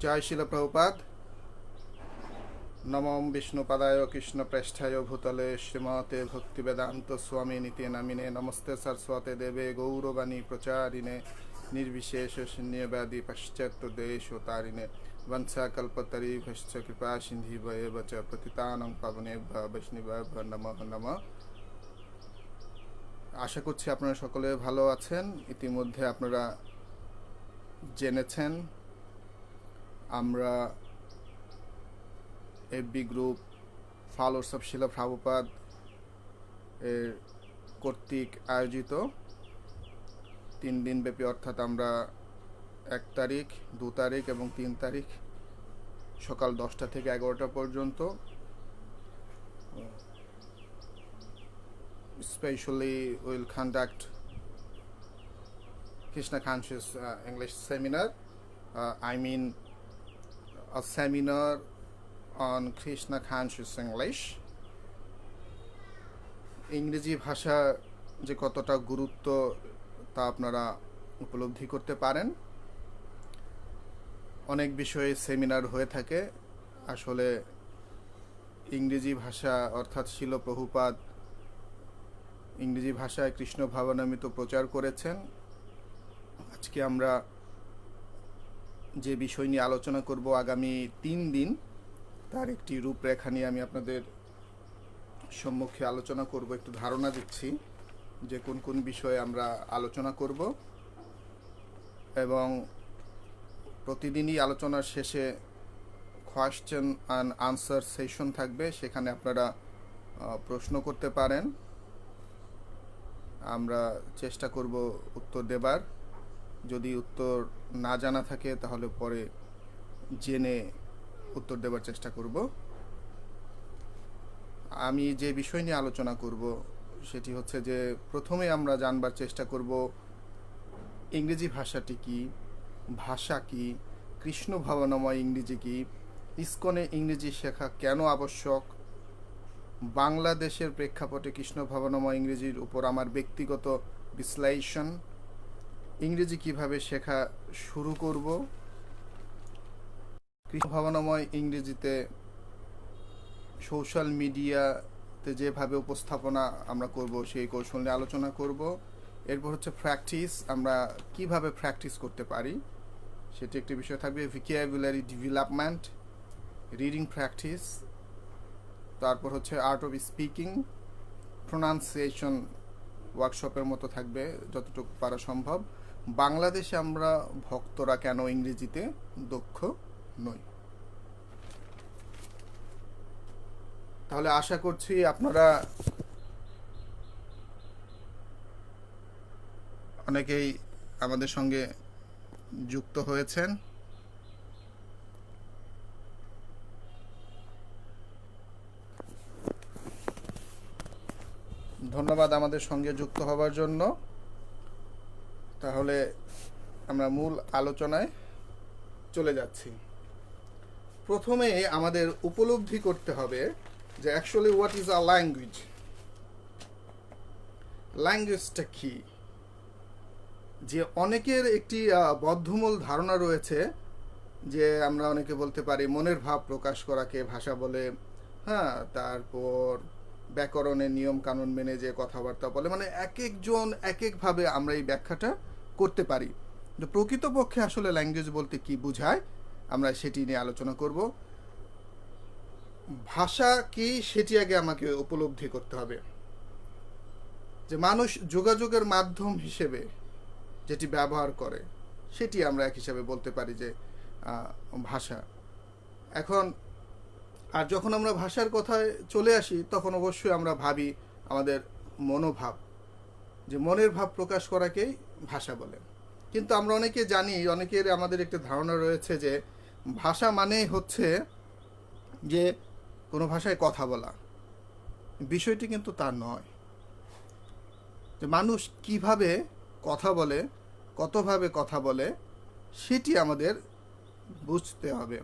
জয় শিল প্রভুপাদ। নমঃ বিষ্ণুপাদায় কৃষ্ণপ্রেষ্ঠায় ভূতলে শ্রীমতে ভক্তিবেদান্ত স্বামী নীতি নামিনে নমস্তে সরস্বতে দেবে গৌরবাণী প্রচারিণে निर्विशेष शून्यवादी पाश्चात्य देश तारिणे वंशाकल्पतरुभ्यश्च कृपा सिन्धुभ्येव च पतितानां पावनेभ्यो वैष्णवेभ्यो नमः नमः। আশা করছি আপনারা সকলে ভালো আছেন। ইতিমধ্যে আপনারা জেনেছেন আমরা এফবি গ্রুপ ফলোয়ার্স অফ শিলা প্রভুপাদ এর কর্তৃক আয়োজিত 3 দিন ব্যাপী, অর্থাৎ আমরা 1 তারিখ, 2 তারিখ এবং 3 তারিখ সকাল 10টা থেকে 11টা পর্যন্ত especially will conduct Krishna Conscious English seminar. I mean a seminar on Krishna Conscious English. ইংরেজি ভাষা যে কতটা গুরুত্ব তা আপনারা উপলব্ধি করতে পারেন। অনেক বিষয়ে সেমিনার হয়ে থাকে। আসলে ইংরেজি ভাষা অর্থাৎ শিল প্রভুপাদ ইংরেজি ভাষায় কৃষ্ণ ভাবনামৃত প্রচার করেছেন। আজকে আমরা যে বিষয় নিয়ে আলোচনা করব আগামী 3 দিন, তার একটি রূপরেখা নিয়ে আমি আপনাদের সম্মুখে আলোচনা করব। একটু ধারণা দিচ্ছি যে কোন কোন বিষয়ে আমরা আলোচনা করব, এবং প্রতিদিনই আলোচনার শেষে কোয়েশ্চেন অ্যান্ড আনসার সেশন থাকবে। সেখানে আপনারা প্রশ্ন করতে পারেন। আমরা চেষ্টা করব উত্তর দেবার। যদি উত্তর না জানা থাকে তাহলে পরে জেনে উত্তর দেবার চেষ্টা করব। আমি যে বিষয় নিয়ে আলোচনা করব সেটি হচ্ছে যে প্রথমে আমরা জানবার চেষ্টা করব ইংরেজি ভাষাটি কি, ভাষা কি, কৃষ্ণ ভাবনাময় ইংরেজি কি, ইসকনে ইংরেজি শেখা কেন আবশ্যক, বাংলাদেশের প্রেক্ষাপটে কৃষ্ণ ভাবনাময় ইংরেজির উপর আমার ব্যক্তিগত বিশ্লেষণ, ইংরেজি কিভাবে শেখা শুরু করব, কৃষ্ণ ভাবনাময় ইংরেজিতে সোশ্যাল মিডিয়াতে যেভাবে উপস্থাপনা আমরা করব সেই কৌশল নিয়ে আলোচনা করব। এরপর হচ্ছে প্র্যাকটিস, আমরা কিভাবে প্র্যাকটিস করতে পারি সেটি একটি বিষয় থাকবে। ভোকাবুলারি ডেভেলপমেন্ট, রিডিং প্র্যাকটিস, তারপর হচ্ছে আর্ট অফ স্পিকিং, প্রোনাউন্সিয়েশন ওয়ার্কশপের মতো থাকবে যতটুকু পারা সম্ভব। বাংলাদেশে আমরা ভক্তরা কেন ইংরেজিতে দক্ষ নই। তাহলে আশা করছি আপনারা অনেকেই আমাদের সঙ্গে যুক্ত হয়েছেন। ধন্যবাদ আমাদের সঙ্গে যুক্ত হবার জন্য। তাহলে আমরা মূল আলোচনায় চলে যাচ্ছি। প্রথমে আমাদের উপলব্ধি করতে হবে যে actually what is a language. ল্যাঙ্গুয়েজটা কি? যে অনেকের একটি বদ্ধমূল ধারণা রয়েছে যে আমরা অনেকে বলতে পারি মনের ভাব প্রকাশ করাকে ভাষা বলে, হ্যাঁ, তারপর ব্যাকরণের নিয়ম কানুন মেনে যে কথাবার্তা বলে, মানে এক একজন এক একভাবে আমরা এই ব্যাখ্যাটা করতে পারি। তো প্রকৃতপক্ষে আসলে ল্যাঙ্গুয়েজ বলতে কি বোঝায় আমরা সেটি নিয়ে আলোচনা করব। ভাষা কি সেটি আগে আমাকে উপলব্ধি করতে হবে। যে মানুষ যোগাযোগের মাধ্যম হিসেবে যেটি ব্যবহার করে সেটি আমরা এক হিসাবে বলতে পারি যে ভাষা। এখন আর যখন আমরা ভাষার কথায় চলে আসি তখন অবশ্যই আমরা ভাবি আমাদের মনোভাব, যে মনের ভাব প্রকাশ করাকেই ভাষা বলে। কিন্তু আমরা অনেকে জানি, অনেকের আমাদের একটা ধারণা রয়েছে যে ভাষা মানেই হচ্ছে যে কোনো ভাষায় কথা বলা। বিষয়টি কিন্তু তা নয়। যে মানুষ কিভাবে কথা বলে, কতভাবে কথা বলে সেটি আমাদের বুঝতে হবে।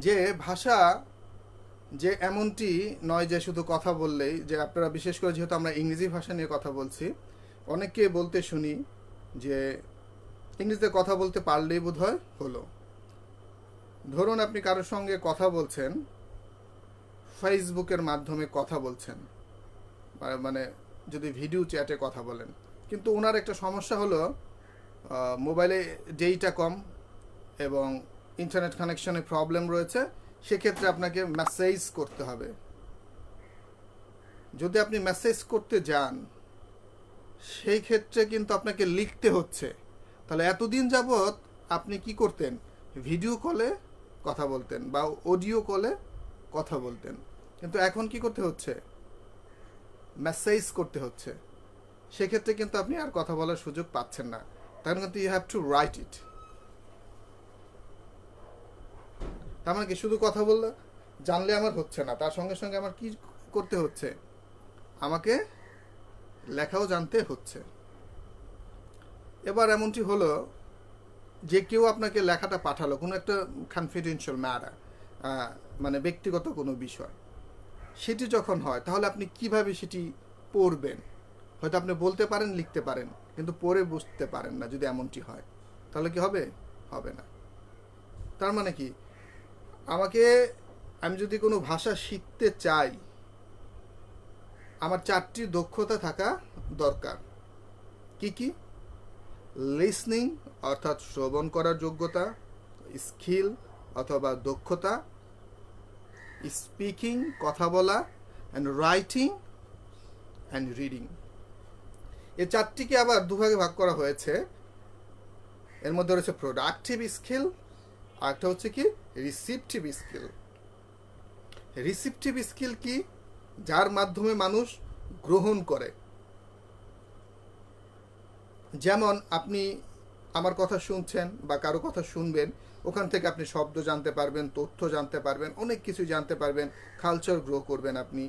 যে ভাষা যে এমনটি নয় যে শুধু কথা বললেই, যে আপনারা বিশেষ করে যেহেতু আমরা ইংরেজি ভাষা নিয়ে কথা বলছি, অনেককে বলতে শুনি যে ইংরেজিতে কথা বলতে পারলেই বোধহয় হলো। ধরুন আপনি কারোর সঙ্গে কথা বলছেন, ফেসবুকের মাধ্যমে কথা বলছেন, মানে যদি ভিডিও চ্যাটে কথা বলেন, কিন্তু ওনার একটা সমস্যা হলো মোবাইলে ডেটা কম এবং ইন্টারনেট কানেকশনে প্রবলেম রয়েছে। সেক্ষেত্রে আপনাকে মেসেজ করতে হবে। যদি আপনি মেসেজ করতে যান, সেই ক্ষেত্রে কিন্তু আপনাকে লিখতে হচ্ছে। তাহলে এতদিন যাবৎ আপনি কি করতেন? ভিডিও কলে কথা বলতেন বা অডিও কলে কথা বলতেন, কিন্তু এখন কি করতে হচ্ছে? মেসেজ করতে হচ্ছে। সেক্ষেত্রে কিন্তু আপনি আর কথা বলার সুযোগ পাচ্ছেন না। তার কিন্তু ইউ হ্যাভ টু রাইট ইট। তার মানে কি শুধু কথা বললে জানলে আমার হচ্ছে না, তার সঙ্গে সঙ্গে আমার কি করতে হচ্ছে? আমাকে লেখাও জানতে হচ্ছে। এবার এমনটি হলো যে কেউ আপনাকে লেখাটা পাঠালো, কোনো একটা কনফিডেন্সিয়াল ম্যাটার, মানে ব্যক্তিগত কোনো বিষয়, সেটি যখন হয় তাহলে আপনি কিভাবে সেটি পড়বেন? হয়তো আপনি বলতে পারেন, লিখতে পারেন, কিন্তু পড়ে বুঝতে পারেন না। যদি এমনটি হয় তাহলে কি হবে? হবে না। তার মানে কি আমি যদি কোনো ভাষা শিখতে চাই, আমার 4টি দক্ষতা থাকা দরকার। কি কি? লিসনিং অর্থাৎ শ্রবণ করার যোগ্যতা, স্কিল অথবা দক্ষতা, স্পিকিং কথা বলা, অ্যান্ড রাইটিং অ্যান্ড রিডিং। এই 4টিকে আবার দুভাগে ভাগ করা হয়েছে। এর মধ্যে রয়েছে প্রোডাক্টিভ স্কিল, আর একটা হচ্ছে কি রিসিপটিভ স্কিল। রিসিপটিভ স্কিল কি? যার মাধ্যমে মানুষ গ্রহণ করে। যেমন আপনি আমার কথা শুনছেন বা কারো কথা শুনবেন, ওখান থেকে আপনি শব্দ জানতে পারবেন, তথ্য জানতে পারবেন, অনেক কিছু জানতে পারবেন, কালচার গ্রো করবেন, আপনি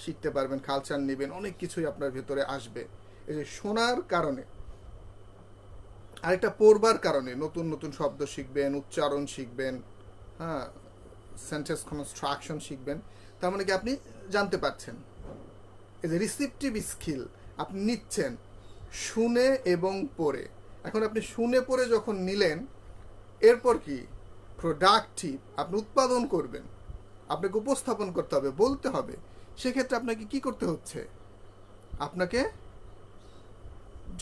শিখতে পারবেন, কালচার নেবেন, অনেক কিছুই আপনার ভেতরে আসবে। এই যে শোনার কারণে, আরেকটা পড়বার কারণে নতুন নতুন শব্দ শিখবেন, উচ্চারণ শিখবেন, হ্যাঁ, সেন্টেন্স কনস্ট্রাকশন শিখবেন। তার মানে কি আপনি জানতে পারছেন। এই যে রিসিপটিভ স্কিল, আপনি নিচ্ছেন শুনে এবং পড়ে। এখন আপনি শুনে পড়ে যখন নিলেন, এরপর কি প্রোডাক্টিভ, আপনি উৎপাদন করবেন, আপনাকে উপস্থাপন করতে হবে, বলতে হবে। সেক্ষেত্রে আপনাকে কি করতে হচ্ছে? আপনাকে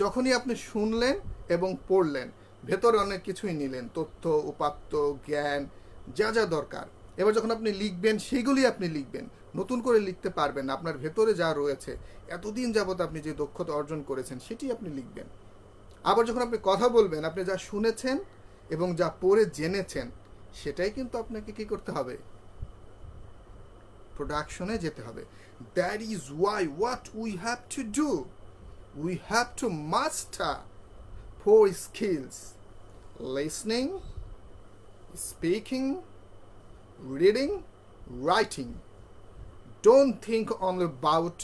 যখনই আপনি শুনলেন এবং পড়লেন, ভেতরে অনেক কিছুই নিলেন, তথ্য, উপাত্ত, জ্ঞান, যা যা দরকার। এবার যখন আপনি লিখবেন, সেগুলি আপনি লিখবেন, নতুন করে লিখতে পারবেন। আপনার ভেতরে যা রয়েছে, এতদিন যাবৎ আপনি যে দক্ষতা অর্জন করেছেন, সেটি আপনি লিখবেন। আবার যখন আপনি কথা বলবেন, আপনি যা শুনেছেন এবং যা পড়ে জেনেছেন, সেটাই কিন্তু আপনাকে কি করতে হবে? প্রোডাকশনে যেতে হবে। That is Y what we have to do, we have to master 4 skills: listening, speaking, reading, writing. Don't think only about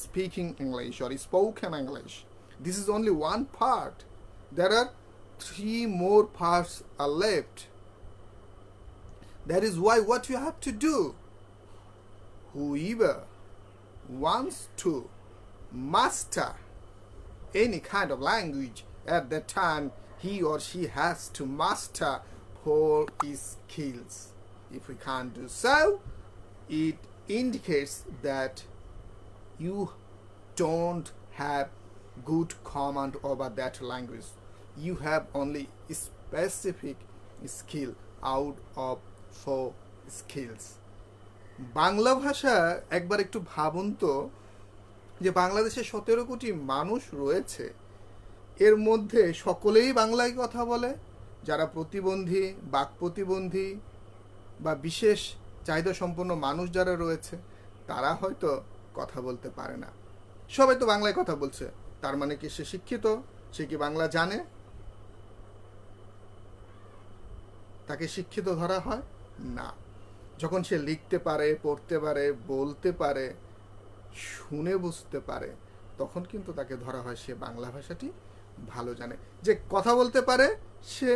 speaking English or spoken English. This is only one part. There are 3 more parts are left. That is why what you have to do, whoever wants to master any kind of language, at that time he or she has to master 4 skills. If we can't do so, it indicates that you don't have good command over that language. You have only specific skill out of 4 skills. Bangla ভাষা একবার একটু ভাবুন তো, যে বাংলাদেশে 17 কোটি মানুষ রয়েছে, এর মধ্যে সকলেই বাংলায় কথা বলে। যারা প্রতিবন্ধী, বাক প্রতিবন্ধী বা বিশেষ চাহিদা সম্পন্ন মানুষ যারা রয়েছে, তারা হয়তো কথা বলতে পারে না। সবাই তো বাংলায় কথা বলছে, তার মানে কি সে শিক্ষিত? সে কি বাংলা জানে? তাকে শিক্ষিত ধরা হয় না। যখন সে লিখতে পারে, পড়তে পারে, বলতে পারে, শুনে বুঝতে পারে, তখন কিন্তু তাকে ধরা হয় সে বাংলা ভাষাটি ভালো জানে। যে কথা বলতে পারে, সে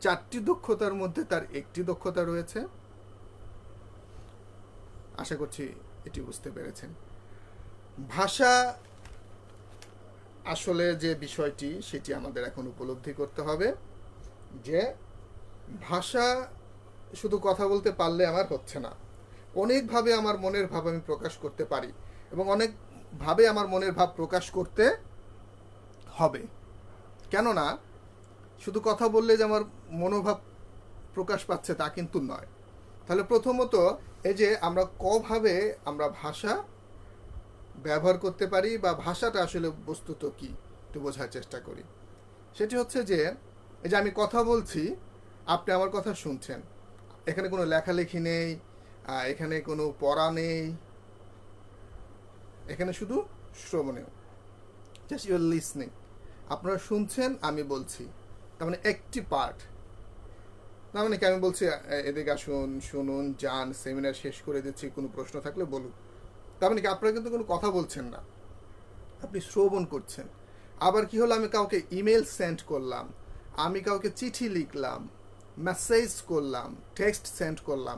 4টি দক্ষতার মধ্যে তার একটি দক্ষতা রয়েছে। আশা করছি এটি বুঝতে পেরেছেন। ভাষা আসলে যে বিষয়টি, সেটি আমাদের এখন উপলব্ধি করতে হবে যে ভাষা শুধু কথা বলতে পারলে আমার হচ্ছে না, অনেকভাবে আমার মনের ভাব আমি প্রকাশ করতে পারি, এবং অনেকভাবে আমার মনের ভাব প্রকাশ করতে হবে। কেননা শুধু কথা বললে যে আমার মনোভাব প্রকাশ পাচ্ছে তা কিন্তু নয়। তাহলে প্রথমত এই যে আমরা কভাবে আমরা ভাষা ব্যবহার করতে পারি, বা ভাষাটা আসলে বস্তুত কি একটু বোঝার চেষ্টা করি। সেটি হচ্ছে যে এই যে আমি কথা বলছি, আপনি আমার কথা শুনছেন, এখানে কোনো লেখালেখি নেই, এখানে কোনো পড়া নেই, এখানে শুধু শ্রবণীয়, জাস্ট ইউর লিসনিং। আপনারা শুনছেন, আমি বলছি, তার মানে একটি পার্ট। তার মানে কি আমি বলছি এদিকে আসুন, শুনুন, যান, সেমিনার শেষ করে দিচ্ছি, কোনো প্রশ্ন থাকলে বলুন। তার মানে কি আপনারা কিন্তু কোনো কথা বলছেন না, আপনি শ্রবণ করছেন। আবার কি হলো, আমি কাউকে ইমেল সেন্ড করলাম, আমি কাউকে চিঠি লিখলাম, মেসেজ করলাম, টেক্সট সেন্ড করলাম,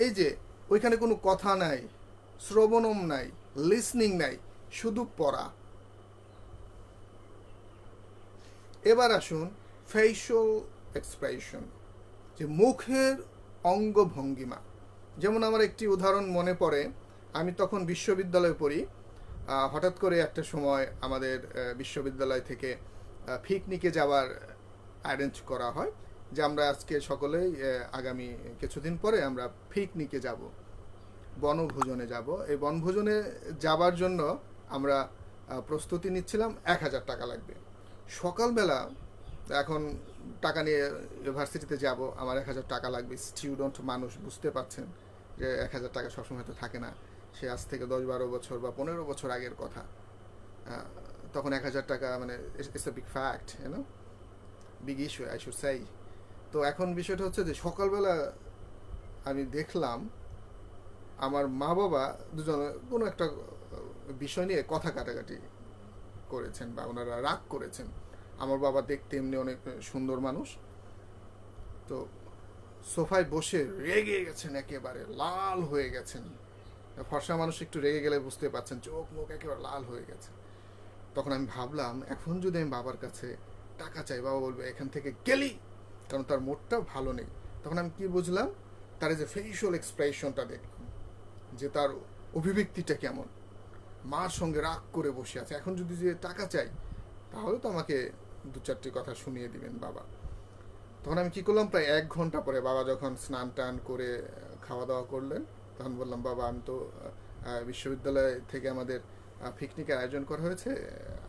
এই যে ওইখানে কোনো কথা নাই, শ্রবণম নাই, লিসনিং নাই, শুধু পড়া। এবার আসুন ফেশিয়াল এক্সপ্রেশন, যে মুখের অঙ্গভঙ্গিমা। যেমন আমার একটি উদাহরণ মনে পড়ে, আমি তখন বিশ্ববিদ্যালয়ে পড়ি। হঠাৎ করে একটা সময় আমাদের বিশ্ববিদ্যালয় থেকে পিকনিকে যাওয়ার অ্যারেঞ্জ করা হয়, যে আমরা আজকে সকলেই আগামী কিছুদিন পরে আমরা পিকনিকে যাব, বনভোজনে যাব। এই বনভোজনে যাবার জন্য আমরা প্রস্তুতি নিচ্ছিলাম, 1,000 টাকা লাগবে। সকালবেলা, এখন টাকা নিয়ে ইউনিভার্সিটিতে যাব, আমার 1,000 টাকা লাগবে, স্টুডেন্ট মানুষ, বুঝতে পারছেন যে 1,000 টাকা সবসময় তো থাকে না। সে আজ থেকে 10-12 বছর বা 15 বছর আগের কথা। তখন 1,000 টাকা মানে it's a big fact, you know, big issue I should say. তো এখন বিষয়টা হচ্ছে যে সকালবেলা আমি দেখলাম আমার মা বাবা দুজন কোনো একটা বিষয় নিয়ে কথা কাটাকাটি করেছেন, বা ওনারা রাগ করেছেন। আমার বাবা দেখতে এমনি অনেক সুন্দর মানুষ, তো সোফায় বসে রেগে গেছেন, একেবারে লাল হয়ে গেছেন। ফর্সা মানুষ একটু রেগে গেলে বুঝতে পারছেন, চোখ মুখ একেবারে লাল হয়ে গেছে। তখন আমি ভাবলাম, এখন যদি আমি বাবার কাছে টাকা চাই, বাবা বলবে এখান থেকে গেলি, কারণ তার মুডটা ভালো নেই। তখন আমি কি বুঝলাম, তার যে ফেশিয়াল এক্সপ্রেশনটা দেখলাম, যে তার অভিব্যক্তিটা কেমন, মার সঙ্গে রাগ করে বসে আছে। এখন যদি যে টাকা চাই, তাহলে তো আমাকে 2-4টি কথা শুনিয়ে দিবেন বাবা। তখন আমি কি করলাম, প্রায় 1 ঘন্টা পরে বাবা যখন স্নান টান করে খাওয়া দাওয়া করলেন, তখন বললাম, বাবা আমি তো বিশ্ববিদ্যালয় থেকে আমাদের পিকনিকের আয়োজন করা হয়েছে,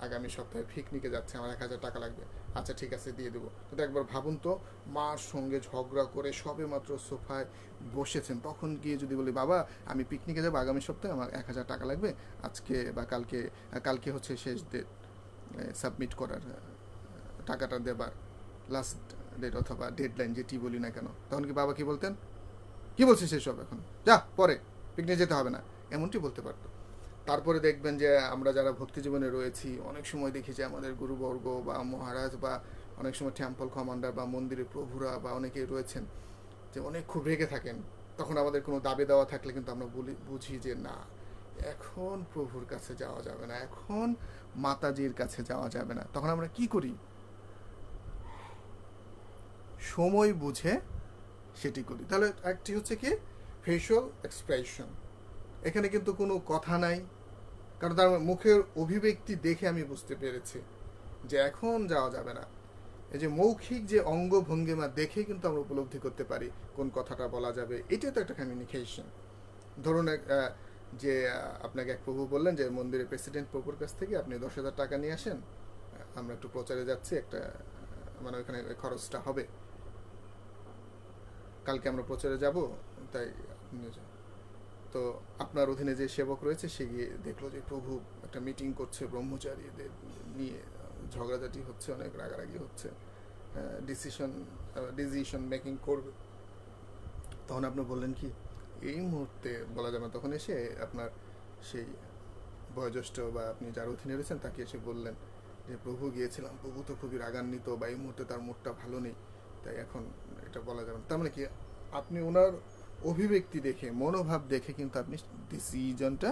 আগামী সপ্তাহে পিকনিকে যাচ্ছে, আমার 1,000 টাকা লাগবে। আচ্ছা ঠিক আছে, দিয়ে দেবো। কিন্তু একবার ভাবুন তো, মার সঙ্গে ঝগড়া করে সবে মাত্র সোফায় বসেছেন, তখন গিয়ে যদি বলি, বাবা আমি পিকনিকে যাবো আগামী সপ্তাহে, আমার 1,000 টাকা লাগবে, আজকে বা কালকে, কালকে হচ্ছে শেষ ডেট সাবমিট করার, টাকাটা দেবার লাস্ট ডেট অথবা ডেডলাইন, যেটি বলি না কেন, তখন কি বাবা কি বলতেন, কি বলছিস সেসব, এখন যা, পরে পিকনিক যেতে হবে না, এমনটি বলতে পারতো। তারপরে দেখবেন যে আমরা যারা ভক্তি জীবনে রয়েছি, অনেক সময় দেখি যে আমাদের গুরুবর্গ বা মহারাজ, বা অনেক সময় টেম্পল কমান্ডার বা মন্দিরের প্রভুরা বা অনেকেই রয়েছেন, যে অনেক খুব রেগে থাকেন। তখন আমাদের কোনো দাবি দেওয়া থাকলে কিন্তু আমরা বুঝি যে না, এখন প্রভুর কাছে যাওয়া যাবে না, এখন মাতাজির কাছে যাওয়া যাবে না। তখন আমরা কি করি, সময় বুঝে সেটি করি। তাহলে একটি হচ্ছে কি ফেশিয়াল এক্সপ্রেশন, এখানে কিন্তু কোনো কথা নাই, কারণ তার মুখের অভিব্যক্তি দেখে আমি বুঝতে পেরেছি যে এখন যাওয়া যাবে না। এই যে মৌখিক যে অঙ্গভঙ্গিমা দেখে কিন্তু আমরা উপলব্ধি করতে পারি কোন কথাটা বলা যাবে, এটাই তো একটা কমিউনিকেশন। ধরুন যে আপনাকে এক প্রভু বললেন যে মন্দিরের প্রেসিডেন্ট প্রভুর কাছ থেকে আপনি 10,000 টাকা নিয়ে আসেন, আমরা একটু প্রচারে যাচ্ছি, একটা মানে ওইখানে খরচটা হবে, কালকে আমরা প্রচারে যাব, তাই তো আপনার অধীনে যে সেবক রয়েছে সে গিয়ে দেখলো যে প্রভু একটা মিটিং করছে ব্রহ্মচারীদের নিয়ে, ঝগড়াঝাটি হচ্ছে, অনেক রাগারাগি হচ্ছে, ডিসিশন মেকিং করবে। তখন আপনি বললেন কি, এই মুহূর্তে বলা যাবে না, তখন এসে আপনার সেই বয়োজ্যেষ্ঠ বা আপনি যার অধীনে রয়েছেন তাকে এসে বললেন যে প্রভু গিয়েছিলাম, প্রভু তো খুবই রাগান্বিত, বা এই মুহূর্তে তার মুডটা ভালো নেই, তাই এখন এটা বলা যাবে না। তার মানে কি, আপনি ওনার অভিব্যক্তি দেখে, মনোভাব দেখে কিন্তু আপনি ডিসিশনটা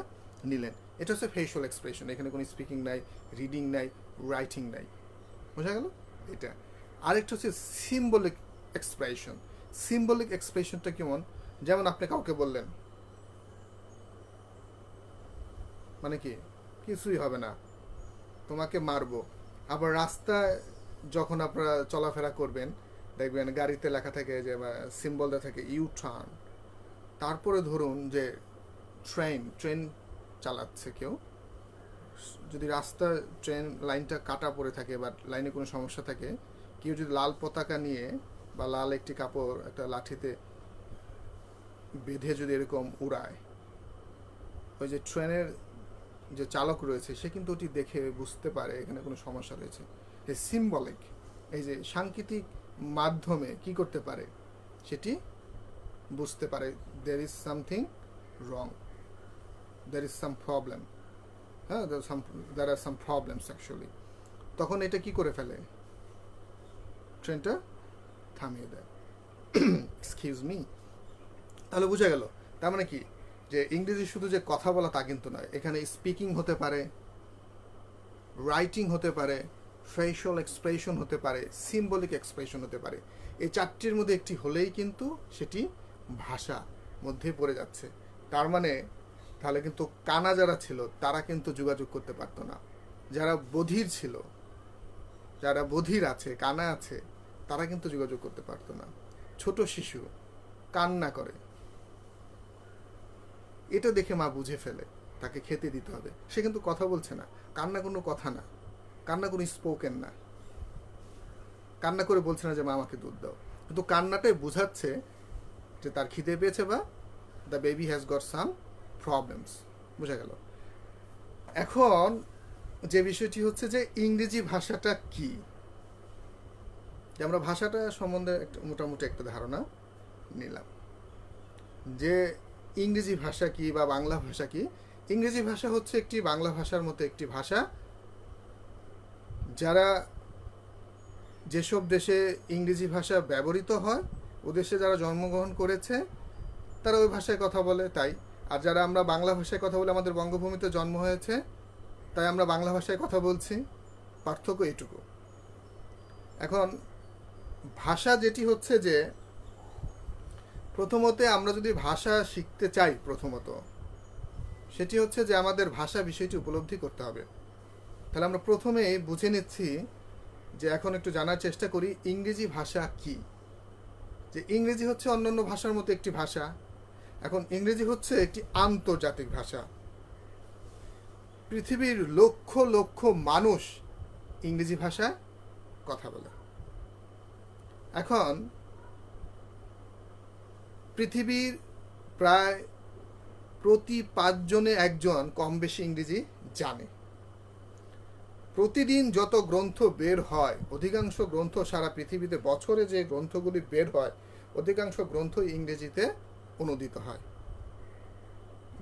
নিলেন। এটা হচ্ছে ফেশিয়াল এক্সপ্রেশন, এখানে কোনো স্পিকিং নাই, রিডিং নাই, রাইটিং নাই। বোঝা গেল এটা। আরেকটা হচ্ছে সিম্বলিক এক্সপ্রেশন, সিম্বলিক এক্সপ্রেশনটা কেমন? যেমন আপনি কাউকে বললেন, মানে কি, কিছুই হবে না, তোমাকে মারবো। আবার রাস্তায় যখন আপনারা চলাফেরা করবেন, দেখবেন গাড়িতে লেখা থাকে যে সিম্বল দেওয়া থাকে ইউ টার্ন। তারপরে ধরুন যে ট্রেন চালাচ্ছে কেউ, যদি রাস্তা ট্রেন লাইনটা কাটা পড়ে থাকে বা লাইনে কোনো সমস্যা থাকে, কেউ যদি লাল পতাকা নিয়ে বা লাল একটি কাপড় একটা লাঠিতে বেঁধে যদি এরকম উড়ায়, ওই যে ট্রেনের যে চালক রয়েছে সে কিন্তু ওটি দেখে বুঝতে পারে এখানে কোনো সমস্যা রয়েছে। এই সিম্বলিক, এই যে সাংকেতিক মাধ্যমে কি করতে পারে, সেটি বুঝতে পারে there is something wrong, there is some problem, হ্যাঁ, there are some problems actually। তখন এটা কি করে ফেলে, ট্রেনটা থামিয়ে দেয়। Excuse me. তাহলে বোঝা গেল, তার মানে কি, যে ইংরেজি শুধু যে কথা বলা তা কিন্তু নয়, এখানে স্পিকিং হতে পারে, রাইটিং হতে পারে, ফেশিয়াল এক্সপ্রেশন হতে পারে, সিম্বলিক এক্সপ্রেশন হতে পারে। এই চারটির মধ্যে একটি হলেই কিন্তু সেটি ভাষা মধ্যে পড়ে যাচ্ছে। তার মানে তাহলে কিন্তু কানা যারা ছিল তারা কিন্তু যোগাযোগ করতে পারতো না। যারা বধির ছিল, যারা বধির আছে, কানা আছে, তারা কিন্তু যোগাযোগ করতে পারতো না। ছোট শিশু কান্না করে, এটা দেখে মা বুঝে ফেলে তাকে খেতে দিতে হবে। সে কিন্তু কথা বলছে না, কান্না কোনো কথা না, কান্না কোনো স্পোকেন না, কান্না করে বলছে না যে মা আমাকে দুধ দাও, কিন্তু কান্নাটাই বোঝাচ্ছে যে তার খিদে পেয়েছে বা the baby has got some problems. বোঝা গেল। এখন যে বিষয়টি হচ্ছে যে ইংরেজি ভাষাটা কি, যে আমরা ভাষাটা সম্বন্ধে মোটামুটি একটা ধারণা নিলাম যে ইংরেজি ভাষা কি বা বাংলা ভাষা কি। ইংরেজি ভাষা হচ্ছে একটি বাংলা ভাষার মতো একটি ভাষা, যারা যেসব দেশে ইংরেজি ভাষা ব্যবহৃত হয় ও দেশে যারা জন্মগ্রহণ করেছে তারা ওই ভাষায় কথা বলে, তাই। আর যারা আমরা বাংলা ভাষায় কথা বলে, আমাদের বঙ্গভূমিতে জন্ম হয়েছে তাই আমরা বাংলা ভাষায় কথা বলছি, পার্থক্য এটুকু। এখন ভাষা যেটি হচ্ছে যে, প্রথমত আমরা যদি ভাষা শিখতে চাই, প্রথমত সেটি হচ্ছে যে আমাদের ভাষা বিষয়টি উপলব্ধি করতে হবে। তাহলে আমরা প্রথমে বুঝে নিচ্ছি যে এখন একটু জানার চেষ্টা করি ইংরেজি ভাষা কি। যে ইংরেজি হচ্ছে অন্যান্য ভাষার মতো একটি ভাষা। এখন ইংরেজি হচ্ছে একটি আন্তর্জাতিক ভাষা। পৃথিবীর লক্ষ লক্ষ মানুষ ইংরেজি ভাষায় কথা বলে। এখন পৃথিবীর প্রায় প্রতি 5 জনে একজন কম বেশি ইংরেজি জানে। প্রতিদিন যত গ্রন্থ বের হয়, অধিকাংশ গ্রন্থ সারা পৃথিবীতে বছরে যে গ্রন্থগুলি বের হয়, অধিকাংশ গ্রন্থ ইংরেজিতে অনুদিত হয়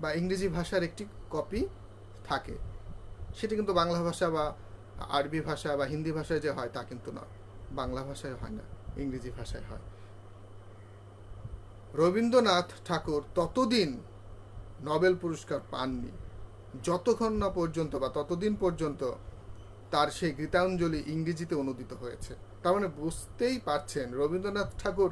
বা ইংরেজি ভাষার একটি কপি থাকে। সেটি কিন্তু বাংলা ভাষা বা আরবি ভাষা বা হিন্দি ভাষায় যে হয় তা কিন্তু নয়, বাংলা ভাষায় হয় না, ইংরেজি ভাষায় হয়। রবীন্দ্রনাথ ঠাকুর ততদিন নোবেল পুরস্কার পাননি যতক্ষণ না পর্যন্ত বা ততদিন পর্যন্ত তার সেই গীতাঞ্জলি ইংরেজিতে অনুদিত হয়েছে। তার মানে বুঝতেই পারছেন রবীন্দ্রনাথ ঠাকুর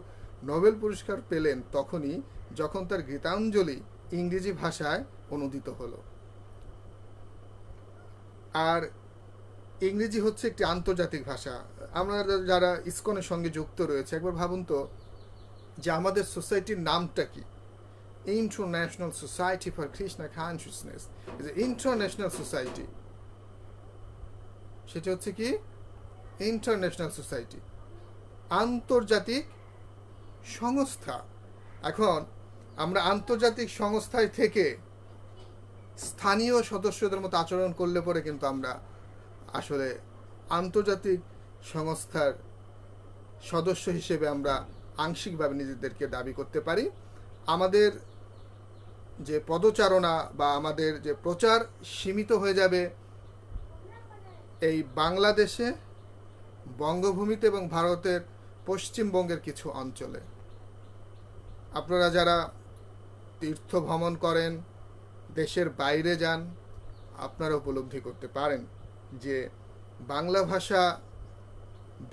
নোবেল পুরস্কার পেলেন তখনই যখন তার গীতাঞ্জলি ইংরেজি ভাষায় অনুদিত হলো। আর ইংরেজি হচ্ছে একটি আন্তর্জাতিক ভাষা। আমরা যারা ইসকনের সঙ্গে যুক্ত রয়েছে, একবার ভাবুন তো যে আমাদের সোসাইটির নামটা কি, international society for Krishna consciousness, international society. সেটা হচ্ছে কি ইন্টারন্যাশনাল সোসাইটি, আন্তর্জাতিক সংস্থা। এখন আমরা আন্তর্জাতিক সংস্থায় থেকে স্থানীয় সদস্যদের মতো আচরণ করলে পরে কিন্তু আমরা আসলে আন্তর্জাতিক সংস্থার সদস্য হিসেবে আমরা আংশিকভাবে নিজেদেরকে দাবি করতে পারি। আমাদের যে পদচারণা বা আমাদের যে প্রচার সীমিত হয়ে যাবে এই বাংলাদেশে, বঙ্গভূমিতে এবং ভারতের পশ্চিমবঙ্গের কিছু অঞ্চলে। আপনারা যারা তীর্থ ভ্রমণ করেন, দেশের বাইরে যান, আপনারা উপলব্ধি করতে পারেন যে বাংলা ভাষা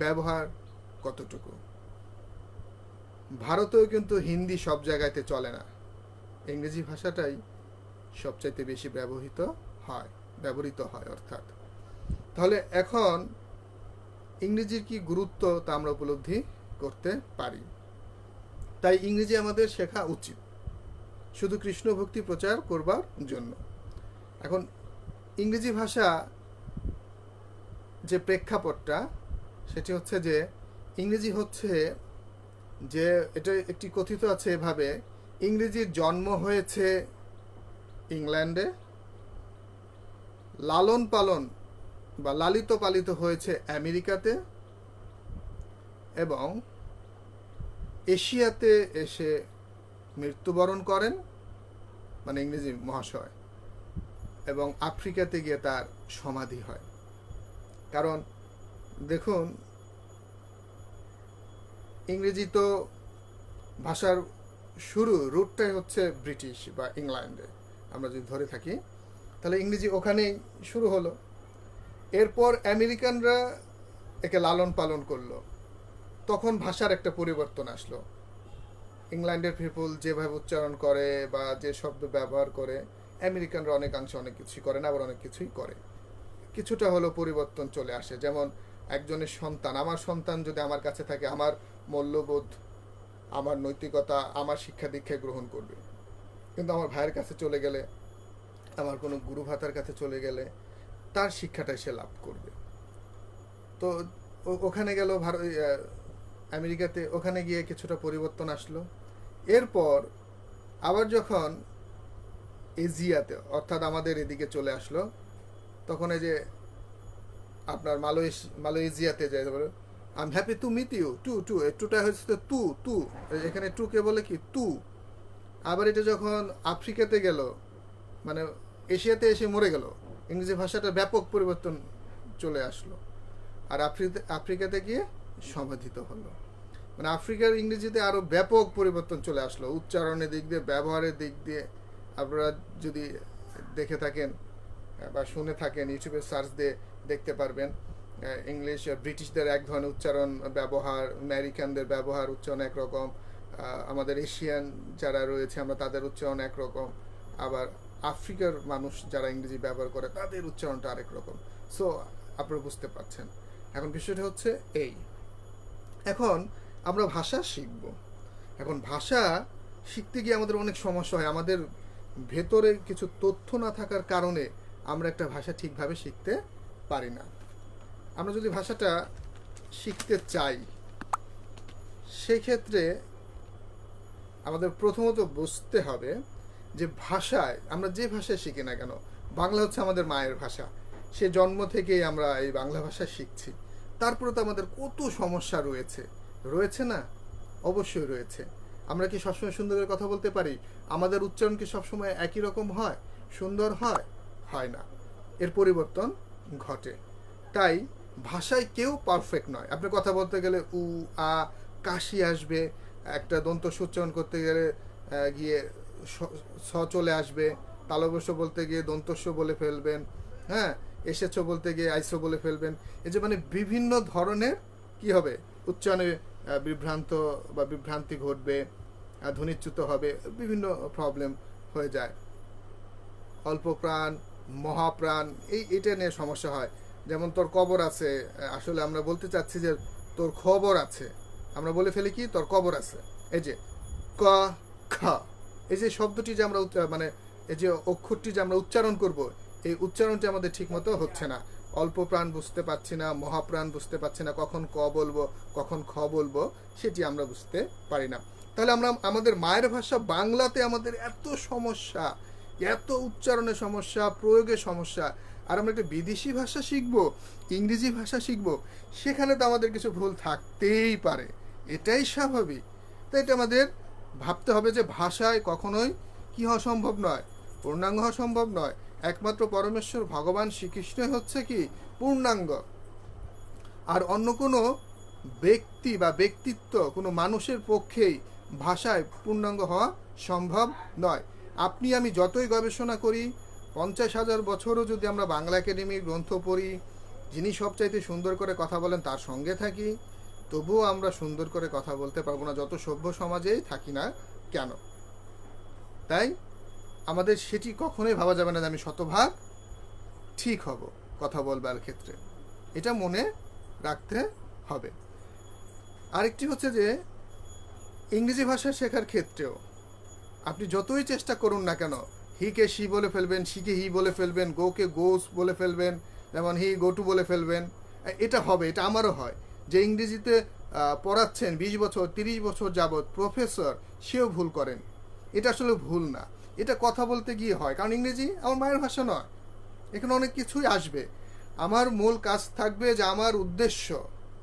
ব্যবহার কতটুকু। ভারতেও কিন্তু হিন্দি সব জায়গাতে চলে না, ইংরেজি ভাষাটাই সবচাইতে বেশি ব্যবহৃত হয় অর্থাৎ। তাহলে এখন ইংরেজির কি গুরুত্ব তা আমরা উপলব্ধি করতে পারি। তাই ইংরেজি আমাদের শেখা উচিত শুধু কৃষ্ণ ভক্তি প্রচার করবার জন্য। এখন ইংরেজি ভাষা যে প্রেক্ষাপটটা সেটি হচ্ছে যে ইংরেজি হচ্ছে যে এটা একটি কথিত আছে এভাবে, ইংরেজির জন্ম হয়েছে ইংল্যান্ডে, লালন পালন বা লালিত পালিত হয়েছে আমেরিকাতে, এবং এশিয়াতে এসে মৃত্যুবরণ করেন মানে ইংরেজি মহাশয়, এবং আফ্রিকাতে গিয়ে তার সমাধি হয়। কারণ দেখুন, ইংরেজি তো ভাষার রুটটাই হচ্ছে ব্রিটিশ বা ইংল্যান্ডে আমরা যদি ধরে থাকি, তাহলে ইংরেজি ওখানেই শুরু হলো। এরপর আমেরিকানরা একে লালন পালন করলো, তখন ভাষার একটা পরিবর্তন আসলো। ইংল্যান্ডের পিপল যেভাবে উচ্চারণ করে বা যে শব্দ ব্যবহার করে, আমেরিকানরা অনেকাংশে অনেক কিছুই করে না, আবার অনেক কিছুই করে। কিছুটা হলো পরিবর্তন চলে আসে। যেমন একজনের সন্তান, আমার সন্তান যদি আমার কাছে থাকে, আমার মূল্যবোধ, আমার নৈতিকতা, আমার শিক্ষা দীক্ষা গ্রহণ করবে। কিন্তু আমার ভাইয়ের কাছে চলে গেলে, আমার কোনো গুরু ভাতার কাছে চলে গেলে তার শিক্ষাটাই সে লাভ করবে। তো ওখানে গেল আমেরিকাতে, ওখানে গিয়ে কিছুটা পরিবর্তন আসলো। এরপর আবার যখন এশিয়াতে অর্থাৎ আমাদের এদিকে চলে আসলো, তখন এই যে আপনার মালয়েশিয়াতে যাই, I am happy to meet you, to টুটা হচ্ছে তু, এখানে টু কে বলে কি তু। আবার এটা যখন আফ্রিকাতে গেল, মানে এশিয়াতে এসে মরে গেল, ইংরেজি ভাষাটা ব্যাপক পরিবর্তন চলে আসলো। আর আফ্রিকাতে গিয়ে সমাধিত হলো। মানে আফ্রিকার ইংরেজিতে আরো ব্যাপক পরিবর্তন চলে আসলো, উচ্চারণের দিক দিয়ে, ব্যবহারের দিক দিয়ে। আপনারা যদি দেখে থাকেন বা শুনে থাকেন, ইউটিউবে সার্চ দিয়ে দেখতে পারবেন, ইংলিশ ব্রিটিশদের এক ধরনের উচ্চারণ ব্যবহার, আমেরিকানদের ব্যবহার উচ্চারণ একরকম, আমাদের এশিয়ান যারা রয়েছে আমরা তাদের উচ্চারণ একরকম, আবার আফ্রিকার মানুষ যারা ইংরেজি ব্যবহার করে তাদের উচ্চারণটা আরেক রকম। সো আপনারা বুঝতে পারছেন। এখন বিষয়টা হচ্ছে এই, এখন আমরা ভাষা শিখব। এখন ভাষা শিখতে গিয়ে আমাদের অনেক সমস্যা হয়। আমাদের ভেতরে কিছু তথ্য না থাকার কারণে আমরা একটা ভাষা ঠিকভাবে শিখতে পারি না। আমরা যদি ভাষাটা শিখতে চাই, সেক্ষেত্রে আমাদের প্রথমত বুঝতে হবে যে ভাষায়, আমরা যে ভাষায় শিখি না কেন, বাংলা হচ্ছে আমাদের মায়ের ভাষা, সে জন্ম থেকেই আমরা এই বাংলা ভাষা শিখছি। তারপরে তো আমাদের কত সমস্যা রয়েছে না? অবশ্যই রয়েছে। আমরা কি সবসময় সুন্দর করে কথা বলতে পারি? আমাদের উচ্চারণ কি সবসময় একই রকম হয়, সুন্দর হয় না, এর পরিবর্তন ঘটে। তাই ভাষায় কেউ পারফেক্ট নয়। আপনি কথা বলতে গেলে উ আ কাশি আসবে, একটা দন্ত উচ্চারণ করতে গেলে গিয়ে স চলে আসবে, তালবস্য বলতে গিয়ে দন্তস্য বলে ফেলবেন, হ্যাঁ, এসেছ বলতে গিয়ে আইসো বলে ফেলবেন। এই যে মানে বিভিন্ন ধরনের কি হবে, উচ্চারণে বিভ্রান্তি ঘটবে, ধ্বনিচ্যুত হবে, বিভিন্ন প্রবলেম হয়ে যায়। অল্প প্রাণ, মহাপ্রাণ, এটা নিয়ে সমস্যা হয়। যেমন তোর কবর আছে, আসলে আমরা বলতে চাচ্ছি যে তোর খবর আছে, আমরা বলে ফেলি কি তোর কবর আছে। এই যে ক খ, এই যে শব্দটি যে আমরা মানে এই যে অক্ষরটি যে আমরা উচ্চারণ করব, এই উচ্চারণটি আমাদের ঠিক মতো হচ্ছে না। অল্প প্রাণ বুঝতে পারছি না, মহাপ্রাণ বুঝতে পারছি না, কখন ক বলবো কখন খ বলবো সেটি আমরা বুঝতে পারি না। তাহলে আমরা আমাদের মায়ের ভাষা বাংলাতে আমাদের এত সমস্যা, এত উচ্চারণের সমস্যা, প্রয়োগের সমস্যা, আর আমরা একটা বিদেশি ভাষা শিখবো, ইংরেজি ভাষা শিখবো, সেখানে তো আমাদের কিছু ভুল থাকতেই পারে, এটাই স্বাভাবিক। তাই এটা আমাদের ভাবতে হবে যে ভাষায় কখনোই কি হওয়া সম্ভব নয়, পূর্ণাঙ্গ হওয়া সম্ভব নয়। একমাত্র পরমেশ্বর ভগবান শ্রীকৃষ্ণই হচ্ছে কি পূর্ণাঙ্গ, আর অন্য কোনো ব্যক্তি বা ব্যক্তিত্ব, কোনো মানুষের পক্ষেই ভাষায় পূর্ণাঙ্গ হওয়া সম্ভব নয়। আপনি আমি যতই গবেষণা করি, 50,000 বছরও যদি আমরা বাংলা একাডেমির গ্রন্থ পড়ি, যিনি সবচাইতে সুন্দর করে কথা বলেন তার সঙ্গে থাকি, তবুও আমরা সুন্দর করে কথা বলতে পারবো না, যত সভ্য সমাজেই থাকি না কেন। তাই আমাদের সেটি কখনোই ভাবা যাবে না যে আমি শতভাগ ঠিক হব কথা বলবার ক্ষেত্রে, এটা মনে রাখতে হবে। আরেকটি হচ্ছে যে ইংরেজি ভাষা শেখার ক্ষেত্রেও আপনি যতই চেষ্টা করুন না কেন, হিকে শি বলে ফেলবেন, শিকে হি বলে ফেলবেন, গোকে গোস বলে ফেলবেন, যেমন হি গো টু বলে ফেলবেন, এটা হবে। এটা আমারও হয় যে ইংরেজিতে পড়াচ্ছেন 20 বছর 30 বছর যাবৎ প্রফেসর, সেও ভুল করেন। এটা আসলে ভুল না, এটা কথা বলতে গিয়ে হয়, কারণ ইংরেজি আমার মায়ের ভাষা নয়। এখানে অনেক কিছুই আসবে। আমার মূল কাজ থাকবে যে আমার উদ্দেশ্য,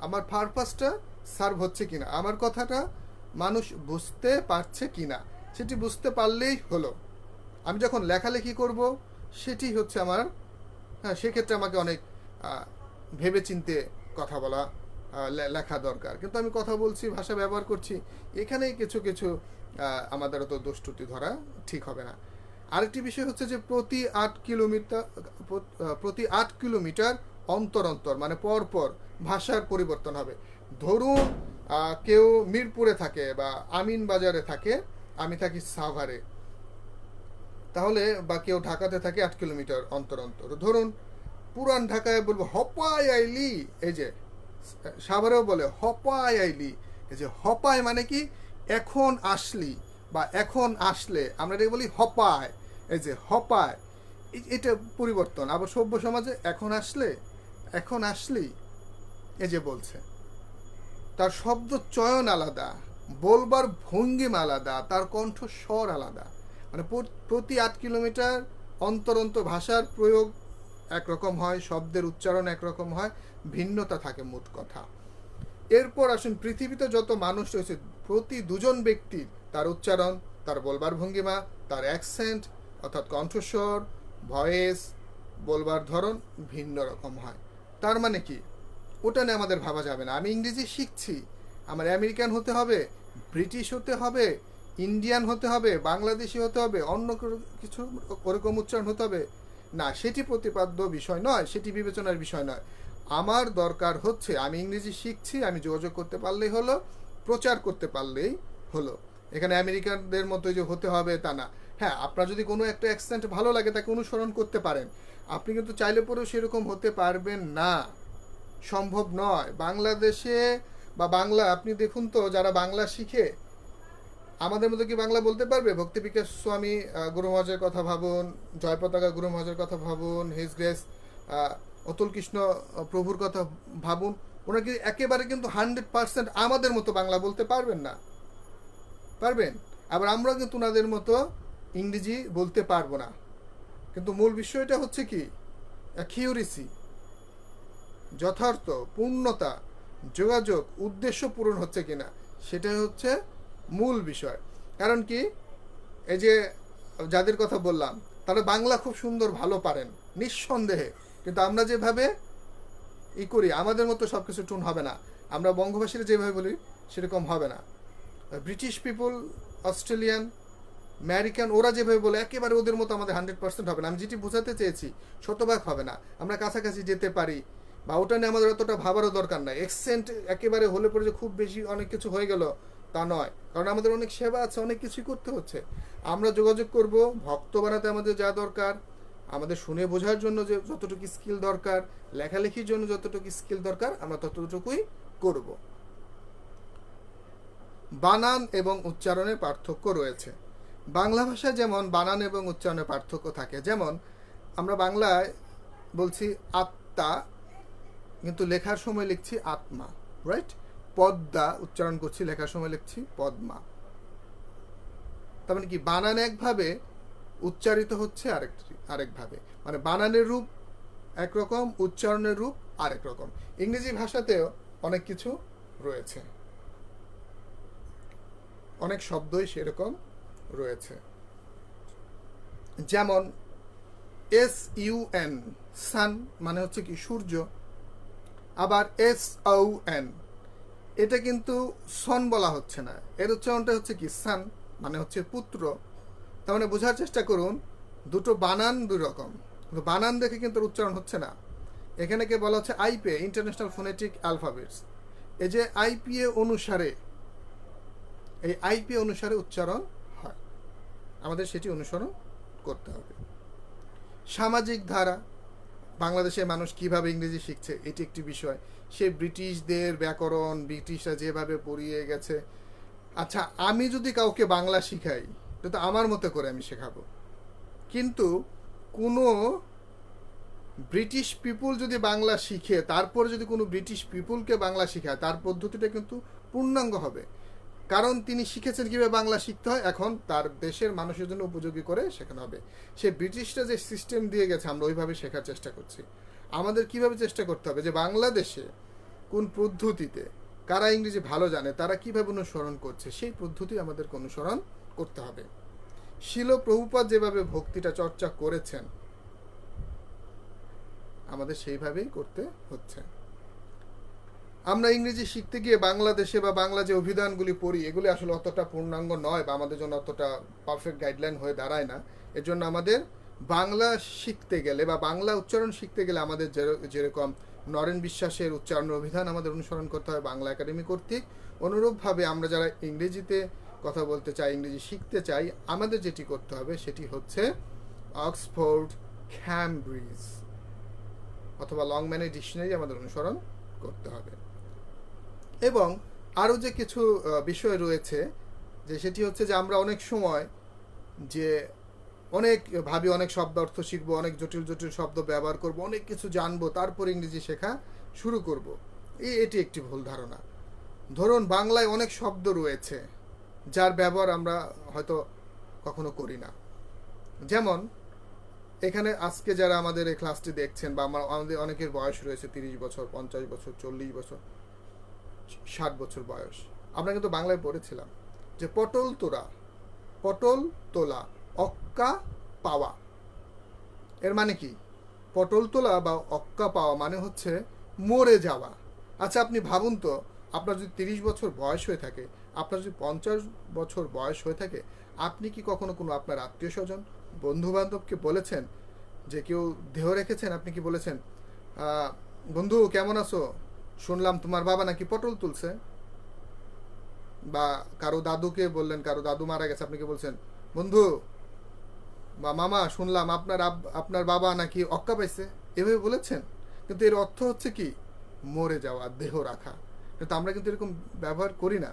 আমার পারপাসটা সার্ভ হচ্ছে কিনা, আমার কথাটা মানুষ বুঝতে পারছে কিনা, সেটি বুঝতে পারলেই হলো। আমি যখন লেখালেখি করব সেটি হচ্ছে আমার, হ্যাঁ, সেক্ষেত্রে আমাকে অনেক ভেবে চিনতে কথা বলা, লেখা দরকার। কিন্তু আমি কথা বলছি, ভাষা ব্যবহার করছি, এখানেই কিছু কিছু আমাদের তো দোষ ত্রুটি ধরা ঠিক হবে না। আরেকটি বিষয় হচ্ছে যে প্রতি 8 কিলোমিটার অন্তর অন্তর, মানে পর পর ভাষার পরিবর্তন হবে। ধরুন কেউ মিরপুরে থাকে বা আমিন বাজারে থাকে, আমি থাকি সাভারে, তাহলে বা কেউ ঢাকাতে থাকে 8 কিলোমিটার অন্তর অন্তর। ধরুন পুরান ঢাকায় বলবো হপাই আইলি, এই যে সাভারেও বলে হপাই আইলি। এই যে হপায় মানে কি, এখন আসলি বা এখন আসলে, আমরা এটাকে বলি হপায়। এই যে হপায়, এটা পরিবর্তন। আবার সভ্য সমাজে এখন আসলে, এখন আসলি, এই যে বলছে, তার শব্দ চয়ন আলাদা, বলবার ভঙ্গিমা আলাদা, তার কণ্ঠস্বর আলাদা। মানে প্রতি 8 কিলোমিটার অন্তর অন্তর ভাষার প্রয়োগ একরকম হয়, শব্দের উচ্চারণ একরকম হয়, ভিন্নতা থাকে মোট কথা। এরপর আসুন, পৃথিবীতে যত মানুষ রয়েছে প্রতি 2জন ব্যক্তির তার উচ্চারণ, তার বলবার ভঙ্গিমা, তার অ্যাকসেন্ট অর্থাৎ কণ্ঠস্বর, ভয়েস, বলবার ধরন ভিন্ন রকম হয়। তার মানে কি, ওটা নিয়ে আমাদের ভাবা যাবে না। আমি ইংরেজি শিখছি, আমার আমেরিকান হতে হবে, ব্রিটিশ হতে হবে, ইন্ডিয়ান হতে হবে, বাংলাদেশি হতে হবে, অন্য কিছু ওরকম উচ্চারণ হতে হবে না, সেটি প্রতিপাদ্য বিষয় নয়, সেটি বিবেচনার বিষয় নয়। আমার দরকার হচ্ছে আমি ইংরেজি শিখছি, আমি যোগাযোগ করতে পারলেই হলো, প্রচার করতে পারলেই হলো। এখানে আমেরিকানদের মতো যে হতে হবে তা না। হ্যাঁ, আপনার যদি কোনো একটা অ্যাকসেন্ট ভালো লাগে তাকে অনুসরণ করতে পারেন, আপনি কিন্তু চাইলে পরেও সেরকম হতে পারবেন না, সম্ভব নয়। বাংলাদেশে বা বাংলা, আপনি দেখুন তো, যারা বাংলা শিখে আমাদের মধ্যে কি বাংলা বলতে পারবে? ভক্তি বিকাশ স্বামী গুরু মহারাজের কথা ভাবুন, জয়পতাকা গুরু মহারাজের কথা ভাবুন, হিজ গ্রেস অতুল কৃষ্ণ প্রভুর কথা ভাবুন, ওনারা কি একেবারে কিন্তু 100% আমাদের মতো বাংলা বলতে পারবেন না, পারবেন? আবার আমরা কিন্তু ওনাদের মতো ইংরেজি বলতে পারবো না। কিন্তু মূল বিষয়টা হচ্ছে কি, অ্যাকিউরেসি, যথার্থ, পূর্ণতা, যোগাযোগ, উদ্দেশ্য পূরণ হচ্ছে কিনা, সেটাই হচ্ছে মূল বিষয়। কারণ কি, এই যে যাদের কথা বললাম তারা বাংলা খুব সুন্দর ভালো পারেন নিঃসন্দেহে, কিন্তু আমরা যেভাবে করি আমাদের মতো সব কিছু টুন হবে না, আমরা বঙ্গভাষীরা যেভাবে বলি সেরকম হবে না। ব্রিটিশ পিপল, অস্ট্রেলিয়ান, আমেরিকান, ওরা যেভাবে বলে একেবারে ওদের মতো আমাদের 100% হবে না। আমি যেটি বোঝাতে চেয়েছি, শতভাগ হবে না। আমরা কাছাকাছি যেতে পারি, বা ওটা নিয়ে আমাদের অতটা ভাবারও দরকার নাই। এক্সেন্ট একেবারে হলে পরে যে খুব বেশি অনেক কিছু হয়ে গেল তা নয়, কারণ আমাদের অনেক সেবা আছে, অনেক কিছুই করতে হচ্ছে। আমরা যোগাযোগ করব, ভক্ত বানাতে আমাদের যা দরকার, আমাদের শুনে বোঝার জন্য যে যতটুকু স্কিল দরকার, লেখালেখির জন্য যতটুকু স্কিল দরকার, আমরা ততটুকুই করব। বানান এবং উচ্চারণের পার্থক্য রয়েছে। বাংলা ভাষায় যেমন বানান এবং উচ্চারণের পার্থক্য থাকে, যেমন আমরা বাংলায় বলছি আত্মা, কিন্তু লেখার সময় লিখছি আত্মা, রাইট? পদ্মা উচ্চারণ করছি, লেখার সময় লিখছি পদ্মা। তার মানে কি, বানান একভাবে, উচ্চারিত হচ্ছে আরেকভাবে। মানে বানানের রূপ একরকম, উচ্চারণের রূপ আরেক রকম। ইংরেজি ভাষাতেও অনেক কিছু রয়েছে, অনেক শব্দই সেরকম রয়েছে। যেমন SUN, সান মানে হচ্ছে কি সূর্য, আবার SON, এটা কিন্তু সন বলা হচ্ছে না, এর উচ্চারণটা হচ্ছে কি সান, মানে হচ্ছে পুত্র। তার মানে বোঝার চেষ্টা করুন, দুটো বানান দুই রকম, কিন্তু বানান দেখে কিন্তু উচ্চারণ হচ্ছে না। এখানে কে বলা হচ্ছে আইপে, ইন্টারন্যাশনাল ফোনেটিক অ্যালফাবেটস, এই যে আইপিএ অনুসারে, এই আইপিএ অনুসারে উচ্চারণ হয়, আমাদের সেটি অনুসরণ করতে হবে। সামাজিক ধারা, বাংলাদেশের মানুষ কিভাবে ইংরেজি শিখছে এটি একটি বিষয়। সে ব্রিটিশদের ব্যাকরণ, ব্রিটিশরা যেভাবে পড়িয়ে গেছে, আচ্ছা আমি যদি কাউকে বাংলা শিখাই তো আমার মতো করে আমি শেখাবো, কিন্তু কোনো ব্রিটিশ পিপুল যদি বাংলা শিখে তারপর যদি কোনো ব্রিটিশ পিপুলকে বাংলা শেখায়, তার পদ্ধতিটা কিন্তু পূর্ণাঙ্গ হবে, কারণ তিনি শিখেছেন কীভাবে বাংলা শিখতে হয়, এখন তার দেশের মানুষের জন্য উপযোগী করে শেখানো হবে। সে ব্রিটিশরা যে সিস্টেম দিয়ে গেছে আমরা ওইভাবে শেখার চেষ্টা করছি। আমাদের কিভাবে চেষ্টা করতে হবে যে বাংলাদেশে কোন পদ্ধতিতে কারা ইংরেজি ভালো জানে তারা কিভাবে অনুসরণ করছে সেই পদ্ধতি আমাদেরকে অনুসরণ করতে হবে। শিল প্রভুপাদ যেভাবে ভক্তিটা চর্চা করেছেন আমাদের সেইভাবেই করতে হচ্ছে। আমরা ইংরেজি শিখতে গিয়ে বাংলাদেশে বা বাংলা যে অভিধানগুলি পড়ি এগুলি আসলে অতটা পূর্ণাঙ্গ নয় বা আমাদের জন্য অতটা পারফেক্ট গাইডলাইন হয়ে দাঁড়ায় না। এর জন্য আমাদের বাংলা শিখতে গেলে বা বাংলা উচ্চারণ শিখতে গেলে আমাদের যেরকম নরেন বিশ্বাসের উচ্চারণের অভিধান আমাদের অনুসরণ করতে হয় বাংলা একাডেমি কর্তৃক, অনুরূপভাবে আমরা যারা ইংরেজিতে কথা বলতে চাই, ইংরেজি শিখতে চাই, আমাদের যেটি করতে হবে সেটি হচ্ছে অক্সফোর্ড, ক্যামব্রিজ অথবা লংম্যানের ডিকশনারি আমাদের অনুসরণ করতে হবে। এবং আরও যে কিছু বিষয় রয়েছে যে সেটি হচ্ছে যে আমরা অনেক সময় যে অনেক ভাবি অনেক শব্দ অর্থ শিখবো, অনেক জটিল জটিল শব্দ ব্যবহার করব, অনেক কিছু জানবো, তারপর ইংরেজি শেখা শুরু করব। এটি একটি ভুল ধারণা। ধরুন বাংলায় অনেক শব্দ রয়েছে যার ব্যবহার আমরা হয়তো কখনো করি না। যেমন এখানে আজকে যারা আমাদের এই ক্লাসটি দেখছেন বা আমাদের অনেকের বয়স রয়েছে 30 বছর, 50 বছর, 40 বছর, 60 বছর বয়স। আমরা কিন্তু বাংলায় পড়েছিলাম যে পটল তোলা, পটল তোলা, অক্কা পাওয়া। এর মানে কি? পটল তোলা বা অক্কা পাওয়া মানে হচ্ছে মরে যাওয়া। আচ্ছা আপনি ভাবুন তো, আপনার যদি 30 বছর বয়স হয়ে থাকে, আপনার যদি 50 বছর বয়স হয়ে থাকে, আপনি কি কখনো কোনো আপনার আত্মীয় স্বজন, বন্ধু বান্ধবকে বলেছেন যে কেউ দেহ রেখেছেন, আপনি কি বলেছেন বন্ধু কেমন আছো, শুনলাম তোমার বাবা নাকি পটল তুলছে? বা কারো দাদুকে বললেন, কারো দাদু মারা গেছে, আপনি কি বলছেন বন্ধু বা মামা শুনলাম আপনার বাবা নাকি অক্কা পাইছে? এভাবে বলেছেন? কিন্তু এর অর্থ হচ্ছে কি? মরে যাওয়া, দেহ রাখা। কিন্তু আমরা কিন্তু এরকম ব্যবহার করি না।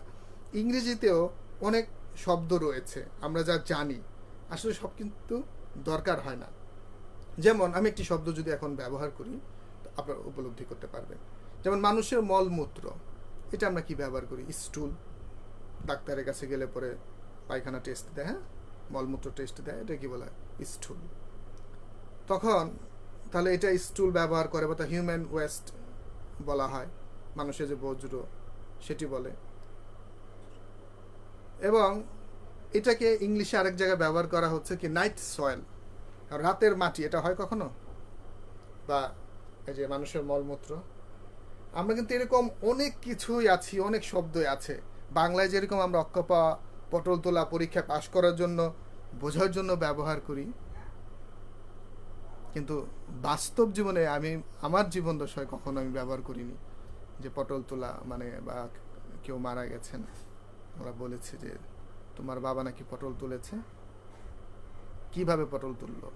ইংরেজিতেও অনেক শব্দ রয়েছে আমরা যা জানি, আসলে সব কিন্তু দরকার হয় না। যেমন আমি একটি শব্দ যদি এখন ব্যবহার করি আপনারা উপলব্ধি করতে পারবেন। যেমন মানুষের মলমূত্র, এটা আমরা কি ব্যবহার করি? স্টুল। ডাক্তারের কাছে গেলে পরে পায়খানা টেস্ট দেয়, হ্যাঁ, মলমূত্র টেস্ট দেয়, এটা কি বলা হয়? স্টুল। তখন তাহলে এটা স্টুল ব্যবহার করে, বা তা হিউম্যান ওয়েস্ট বলা হয়, মানুষের যে বজ্র সেটি বলে। এবং এটাকে ইংলিশে আরেক জায়গায় ব্যবহার করা হচ্ছে কি নাইট সয়েল, রাতের মাটি, এটা হয় কখনো? বা এই যে মানুষের মলমূত্র। আমরা কিন্তু এরকম অনেক কিছুই আছি, অনেক শব্দই আছে বাংলায়, যেরকম আমরা অক্কা, পটল তোলা পরীক্ষা পাশ করার জন্য, বোঝার জন্য ব্যবহার করি, কিন্তু বাস্তব জীবনে আমার জীবন দশায় কখনো আমি ব্যবহার করিনি যে পটল তোলা মানে, বা কেউ মারা গেছেন ওরা বলেছে যে তোমার বাবা নাকি পটল তুলেছে, কিভাবে পটল তুললো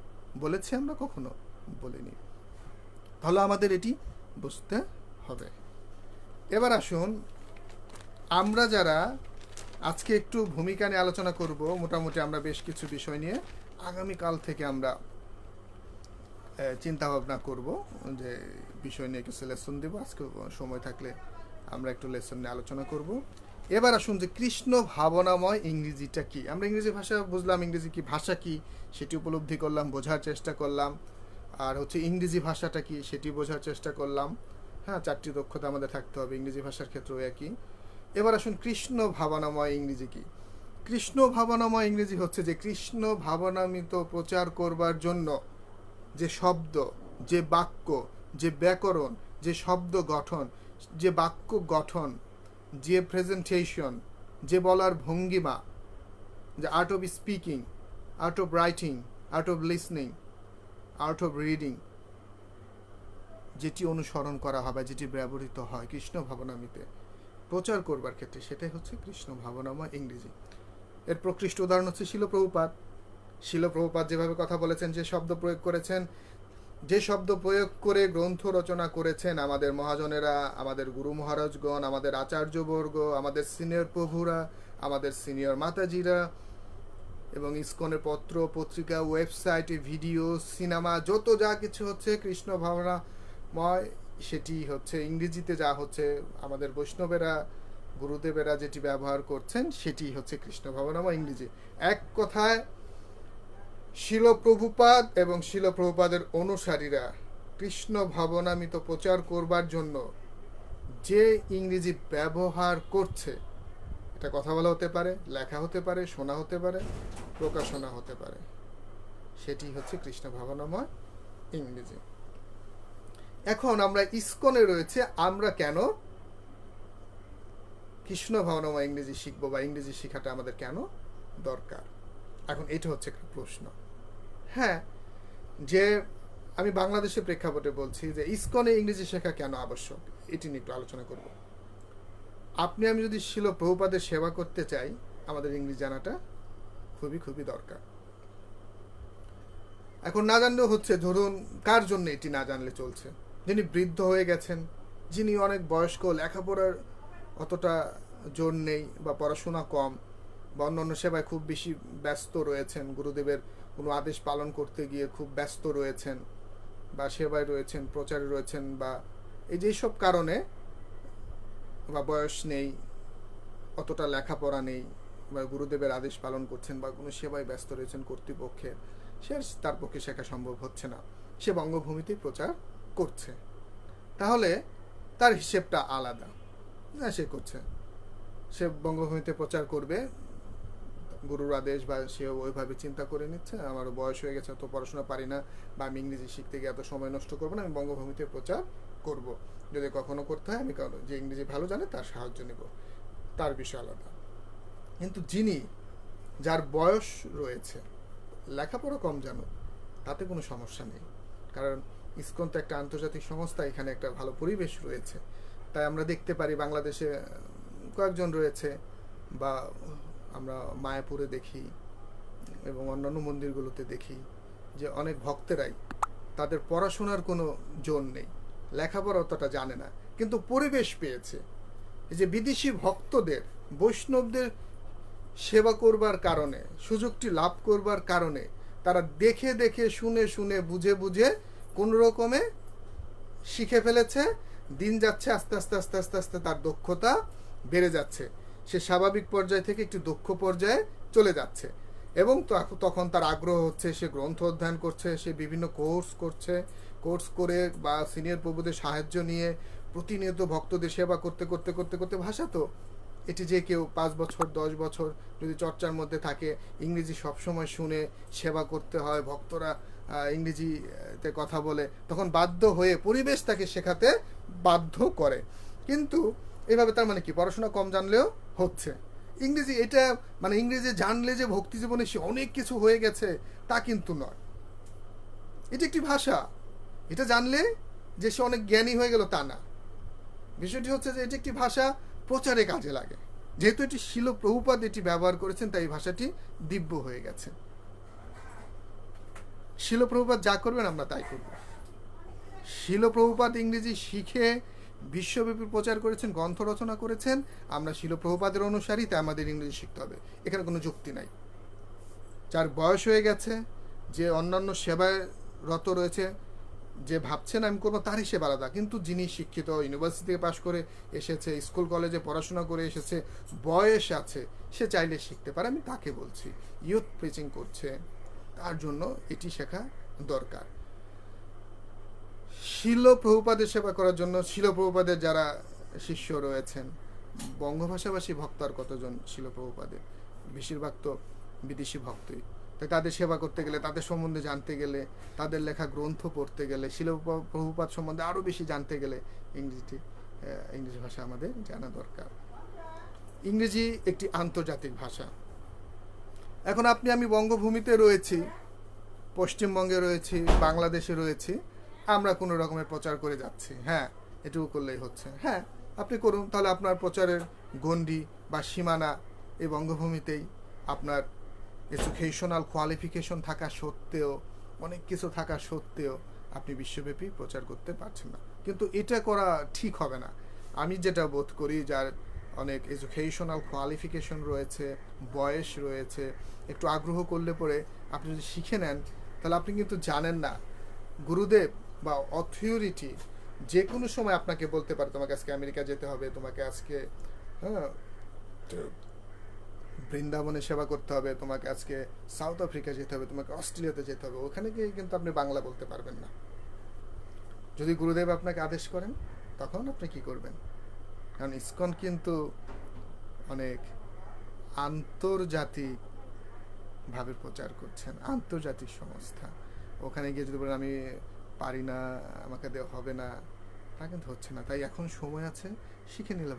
বলেছে, আমরা কখনো বলিনি। তাহলে আমাদের এটি বুঝতে হবে। এবার আসুন আমরা যারা আজকে একটু ভূমিকা নিয়ে আলোচনা করব, মোটামুটি আমরা বেশ কিছু বিষয় নিয়ে আগামীকাল থেকে আমরা চিন্তা ভাবনা করব যে বিষয় নিয়ে কিছু লেসন দেব। আজকে সময় থাকলে আমরা একটু লেসন নিয়ে আলোচনা করব। এবার আসুন যে কৃষ্ণ ভাবনাময় ইংরেজিটা কি। আমরা ইংরেজি ভাষা বুঝলাম, ইংরেজি কি ভাষা কি সেটি উপলব্ধি করলাম, বোঝার চেষ্টা করলাম। আর হচ্ছে ইংরেজি ভাষাটা কি সেটি বোঝার চেষ্টা করলাম। হ্যাঁ, 4টি দক্ষতা আমাদের থাকতে হবে, ইংরেজি ভাষার ক্ষেত্রেও একই। এবার আসুন কৃষ্ণ ভাবনাময় ইংরেজি কি। কৃষ্ণ ভাবনাময় ইংরেজি হচ্ছে যে কৃষ্ণ ভাবনামিত প্রচার করবার জন্য যে শব্দ, যে বাক্য, যে ব্যাকরণ, যে শব্দ গঠন, যে বাক্য গঠন, যে প্রেজেন্টেশন, যে বলার ভঙ্গিমা, যে art of speaking, art of writing, art of listening, art of reading, যেটি অনুসরণ করা হবে, যেটি ব্যবহৃত হয় কৃষ্ণ ভাবনামিতে, প্রচার করবার ক্ষেত্রে, সেটাই হচ্ছে কৃষ্ণ ভাবনাময় ইংরেজি। এর প্রকৃষ্ট উদাহরণ হচ্ছে শিল প্রভুপাদ। শিল প্রভুপাদ যেভাবে কথা বলেছেন, যে শব্দ প্রয়োগ করেছেন, যে শব্দ প্রয়োগ করে গ্রন্থ রচনা করেছেন আমাদের মহাজনেরা, আমাদের গুরু মহারাজগণ, আমাদের আচার্যবর্গ, আমাদের সিনিয়র প্রভুরা, আমাদের সিনিয়র মাতাজিরা, এবং ইসকনের পত্র পত্রিকা, ওয়েবসাইটে, ভিডিও, সিনেমা, যত যা কিছু হচ্ছে কৃষ্ণ ভাবনাময়, সেটি হচ্ছে ইংরেজিতে যা হচ্ছে আমাদের বৈষ্ণবেরা, গুরুদেবেরা যেটি ব্যবহার করছেন, সেটি হচ্ছে কৃষ্ণ ভাবনাময় ইংরেজি। এক কথায় শিল প্রভুপাদ এবং শিল প্রভুপাদের অনুসারীরা কৃষ্ণ ভাবনামিত প্রচার করবার জন্য যে ইংরেজি ব্যবহার করছে, এটা কথা বলা হতে পারে, লেখা হতে পারে, শোনা হতে পারে, প্রকাশনা হতে পারে, সেটি হচ্ছে কৃষ্ণ ভাবনাময় ইংরেজি। এখন আমরা ইসকনে রয়েছে, আমরা কেন কৃষ্ণ ভাবনাময় ইংরেজি শিখবো, বা ইংরেজি শেখাটা আমাদের কেন দরকার? এখন এটা হচ্ছে একটা প্রশ্ন। হ্যাঁ, যে আমি বাংলাদেশের প্রেক্ষাপটে বলছি যে ইসকনে ইংরেজি শেখা কেন আবশ্যক, এটি নিয়ে একটু আলোচনা করব। আপনি আমি যদি শিল প্রভুপাদের সেবা করতে চাই, আমাদের ইংরেজি জানাটা খুবই খুবই দরকার। এখন না জানলেও হচ্ছে, ধরুন কার জন্য এটি না জানলে চলছে? যিনি বৃদ্ধ হয়ে গেছেন, যিনি অনেক বয়স্ক, লেখাপড়ার অতটা জোর নেই, বা পড়াশোনা কম, বা অন্যান্য সেবায় খুব বেশি ব্যস্ত রয়েছেন, গুরুদেবের কোনো আদেশ পালন করতে গিয়ে খুব ব্যস্ত রয়েছেন, বা সেবায় রয়েছেন, প্রচারে রয়েছেন, বা এই যেসব কারণে, বা বয়স নেই, অতটা লেখাপড়া নেই, বা গুরুদেবের আদেশ পালন করছেন, বা কোনো সেবায় ব্যস্ত রয়েছেন কর্তৃপক্ষের, সে তার পক্ষে শেখা সম্ভব হচ্ছে না, সে বঙ্গভূমিতে প্রচার করছে, তাহলে তার হিসেবটা আলাদা। সে করছে, সে বঙ্গভূমিতে প্রচার করবে, গুরুর আদেশ, বা সে ওইভাবে চিন্তা করে নিচ্ছে, আমার বয়স হয়ে গেছে, তো পড়াশোনা পারি না, বা আমি ইংরেজি শিখতে গিয়ে এত সময় নষ্ট করবো না, আমি বঙ্গভূমিতে প্রচার করব, যদি কখনো করতে হয় আমি যে ইংরেজি ভালো জানে তার সাহায্য নেব, তার বিষয় আলাদা। কিন্তু যিনি, যার বয়স রয়েছে, লেখাপড়া কম জানো, তাতে কোনো সমস্যা নেই, কারণ ইসকন তো একটা আন্তর্জাতিক সংস্থা, এখানে একটা ভালো পরিবেশ রয়েছে। তাই আমরা দেখতে পারি বাংলাদেশে কয়েকজন রয়েছে, বা আমরা মায়াপুরে দেখি এবং অন্যান্য মন্দিরগুলোতে দেখি, যে অনেক ভক্তেরাই, তাদের পড়াশোনার কোনো জোর নেই, লেখাপড়া অতটা জানে না, কিন্তু পরিবেশ পেয়েছে। এই যে বিদেশি ভক্তদের, বৈষ্ণবদের সেবা করবার কারণে, সুযোগটি লাভ করবার কারণে, তারা দেখে দেখে, শুনে শুনে, বুঝে বুঝে কোন রকমে শিখে ফেলেছে। দিন যাচ্ছে, আস্তে আস্তে আস্তে আস্তে আস্তে তার দক্ষতা বেড়ে যাচ্ছে, সে স্বাভাবিক পর্যায় থেকে একটি দক্ষ পর্যায়ে চলে যাচ্ছে, এবং তখন তার আগ্রহ হচ্ছে, সে গ্রন্থ অধ্যয়ন করছে, সে বিভিন্ন কোর্স করে, বা সিনিয়র প্রভুদের সাহায্য নিয়ে প্রতিনিয়ত ভক্তদের সেবা করতে করতে করতে করতে, ভাষা তো এটি যে কেউ 5 বছর 10 বছর যদি চর্চার মধ্যে থাকে, ইংরেজি সবসময় শুনে সেবা করতে হয়, ভক্তরা ইংরেজিতে কথা বলে, তখন বাধ্য হয়ে পরিবেশ তাকে শেখাতে বাধ্য করে। কিন্তু এইভাবে তার মানে কি, পড়াশোনা কম জানলেও হচ্ছে ইংরেজি, এটা মানে ইংরেজি জানলে যে ভক্তি জীবনে সে অনেক কিছু হয়ে গেছে তা কিন্তু নয়। এটি একটি ভাষা, এটা জানলে যে সে অনেক জ্ঞানী হয়ে গেল তা না। বিষয়টি হচ্ছে যে এটি একটি ভাষা, প্রচারে কাজে লাগে। যেহেতু এটি শিল প্রভুপাদ এটি ব্যবহার করেছেন, তাই এই ভাষাটি দিব্য হয়ে গেছে। শিল প্রভুপাদ যা করবেন আমরা তাই করব। শিল প্রভুপাদ ইংরেজি শিখে বিশ্বব্যাপী প্রচার করেছেন, গ্রন্থ রচনা করেছেন, আমরা শিল প্রভুপাদের অনুসারী, তাই আমাদের ইংরেজি শিখতে হবে, এখানে কোনো যুক্তি নাই। যার বয়স হয়ে গেছে, যে অন্যান্য সেবায় রত রয়েছে, যে ভাবছেন আমি করবো, তার হিসেবে আলাদা। কিন্তু যিনি শিক্ষিত, ইউনিভার্সিটি থেকে পাশ করে এসেছে, স্কুল কলেজে পড়াশোনা করে এসেছে, বয়স আছে, সে চাইলে শিখতে পারে, আমি তাকে বলছি। ইয়ুথ প্রিচিং করছে, তার জন্য এটি শেখা দরকার। শিল প্রভুপাদের সেবা করার জন্য, শিল প্রভুপাদের যারা শিষ্য রয়েছেন, বঙ্গভাষাভাষী ভক্ত আর কতজন শিল প্রভুপাদের? বেশিরভাগ তো বিদেশি ভক্তই। তাই তাদের সেবা করতে গেলে, তাদের সম্বন্ধে জানতে গেলে, তাদের লেখা গ্রন্থ পড়তে গেলে, শিল প্রভুপাদ সম্বন্ধে আরও বেশি জানতে গেলে ইংরেজি ভাষা আমাদের জানা দরকার। ইংরেজি একটি আন্তর্জাতিক ভাষা। এখন আপনি আমি বঙ্গভূমিতে রয়েছি, পশ্চিমবঙ্গে রয়েছি, বাংলাদেশে রয়েছি, আমরা কোনো রকমের প্রচার করে যাচ্ছি, হ্যাঁ এটুকু করলেই হচ্ছে। হ্যাঁ, আপনি করুন, তাহলে আপনার প্রচারের গণ্ডি বা সীমানা এই বঙ্গভূমিতেই। আপনার এডুকেশনাল কোয়ালিফিকেশন থাকা সত্ত্বেও, অনেক কিছু থাকা সত্ত্বেও আপনি বিশ্বব্যাপী প্রচার করতে পারছেন না। কিন্তু এটা করা ঠিক হবে না। আমি যেটা বোধ করি, যার অনেক এডুকেশনাল কোয়ালিফিকেশন রয়েছে, বয়স রয়েছে, একটু আগ্রহ করলে পরে আপনি যদি শিখে নেন, তাহলে আপনি কিন্তু জানেন না গুরুদেব বা অথরিটি যে কোনো সময় আপনাকে বলতে পারে তোমাকে আজকে আমেরিকা যেতে হবে, তোমাকে আজকে হ্যাঁ বৃন্দাবনে সেবা করতে হবে, তোমাকে আজকে সাউথ আফ্রিকা যেতে হবে, তোমাকে অস্ট্রেলিয়াতে যেতে হবে। ওখানে গিয়ে কিন্তু আপনি বাংলা বলতে পারবেন না। যদি গুরুদেব আপনাকে আদেশ করেন, তখন আপনি কি করবেন? কারণ ইসকন কিন্তু অনেক আন্তর্জাতিক ভাবে প্রচার করছেন, আন্তর্জাতিক সংস্থা। ওখানে গিয়ে যদি বলেন আমি পারি না, আমাকে দেওয়া হবে না, তা কিন্তু হচ্ছে না। তাই এখন সময় আছে, শিখে নিলে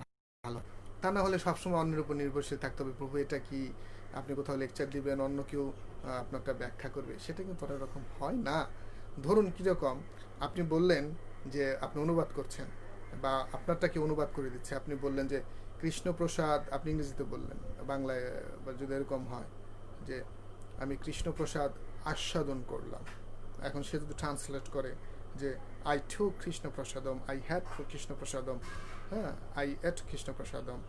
ভালো। তা না হলে সবসময় অন্যের উপর নির্ভরশীল থাকতে হবে। প্রভু এটা কি, আপনি কোথাও লেকচার দিবেন, অন্য কেউ আপনারটা ব্যাখ্যা করবে, সেটা কিন্তু অনেক রকম হয় না। ধরুন কীরকম, আপনি বললেন যে আপনি অনুবাদ করছেন, বা আপনারটাকে অনুবাদ করে দিচ্ছে। আপনি বললেন যে কৃষ্ণপ্রসাদ, আপনি ইংরেজিতে বললেন, বাংলায় বা যদি এরকম হয় যে আমি কৃষ্ণপ্রসাদ আস্বাদন করলাম, এখন সে যদি ট্রান্সলেট করে যে আই টুক কৃষ্ণপ্রসাদম, আই হ্যাড কৃষ্ণপ্রসাদম, হ্যাঁ, আই এট কৃষ্ণপ্রসাদম,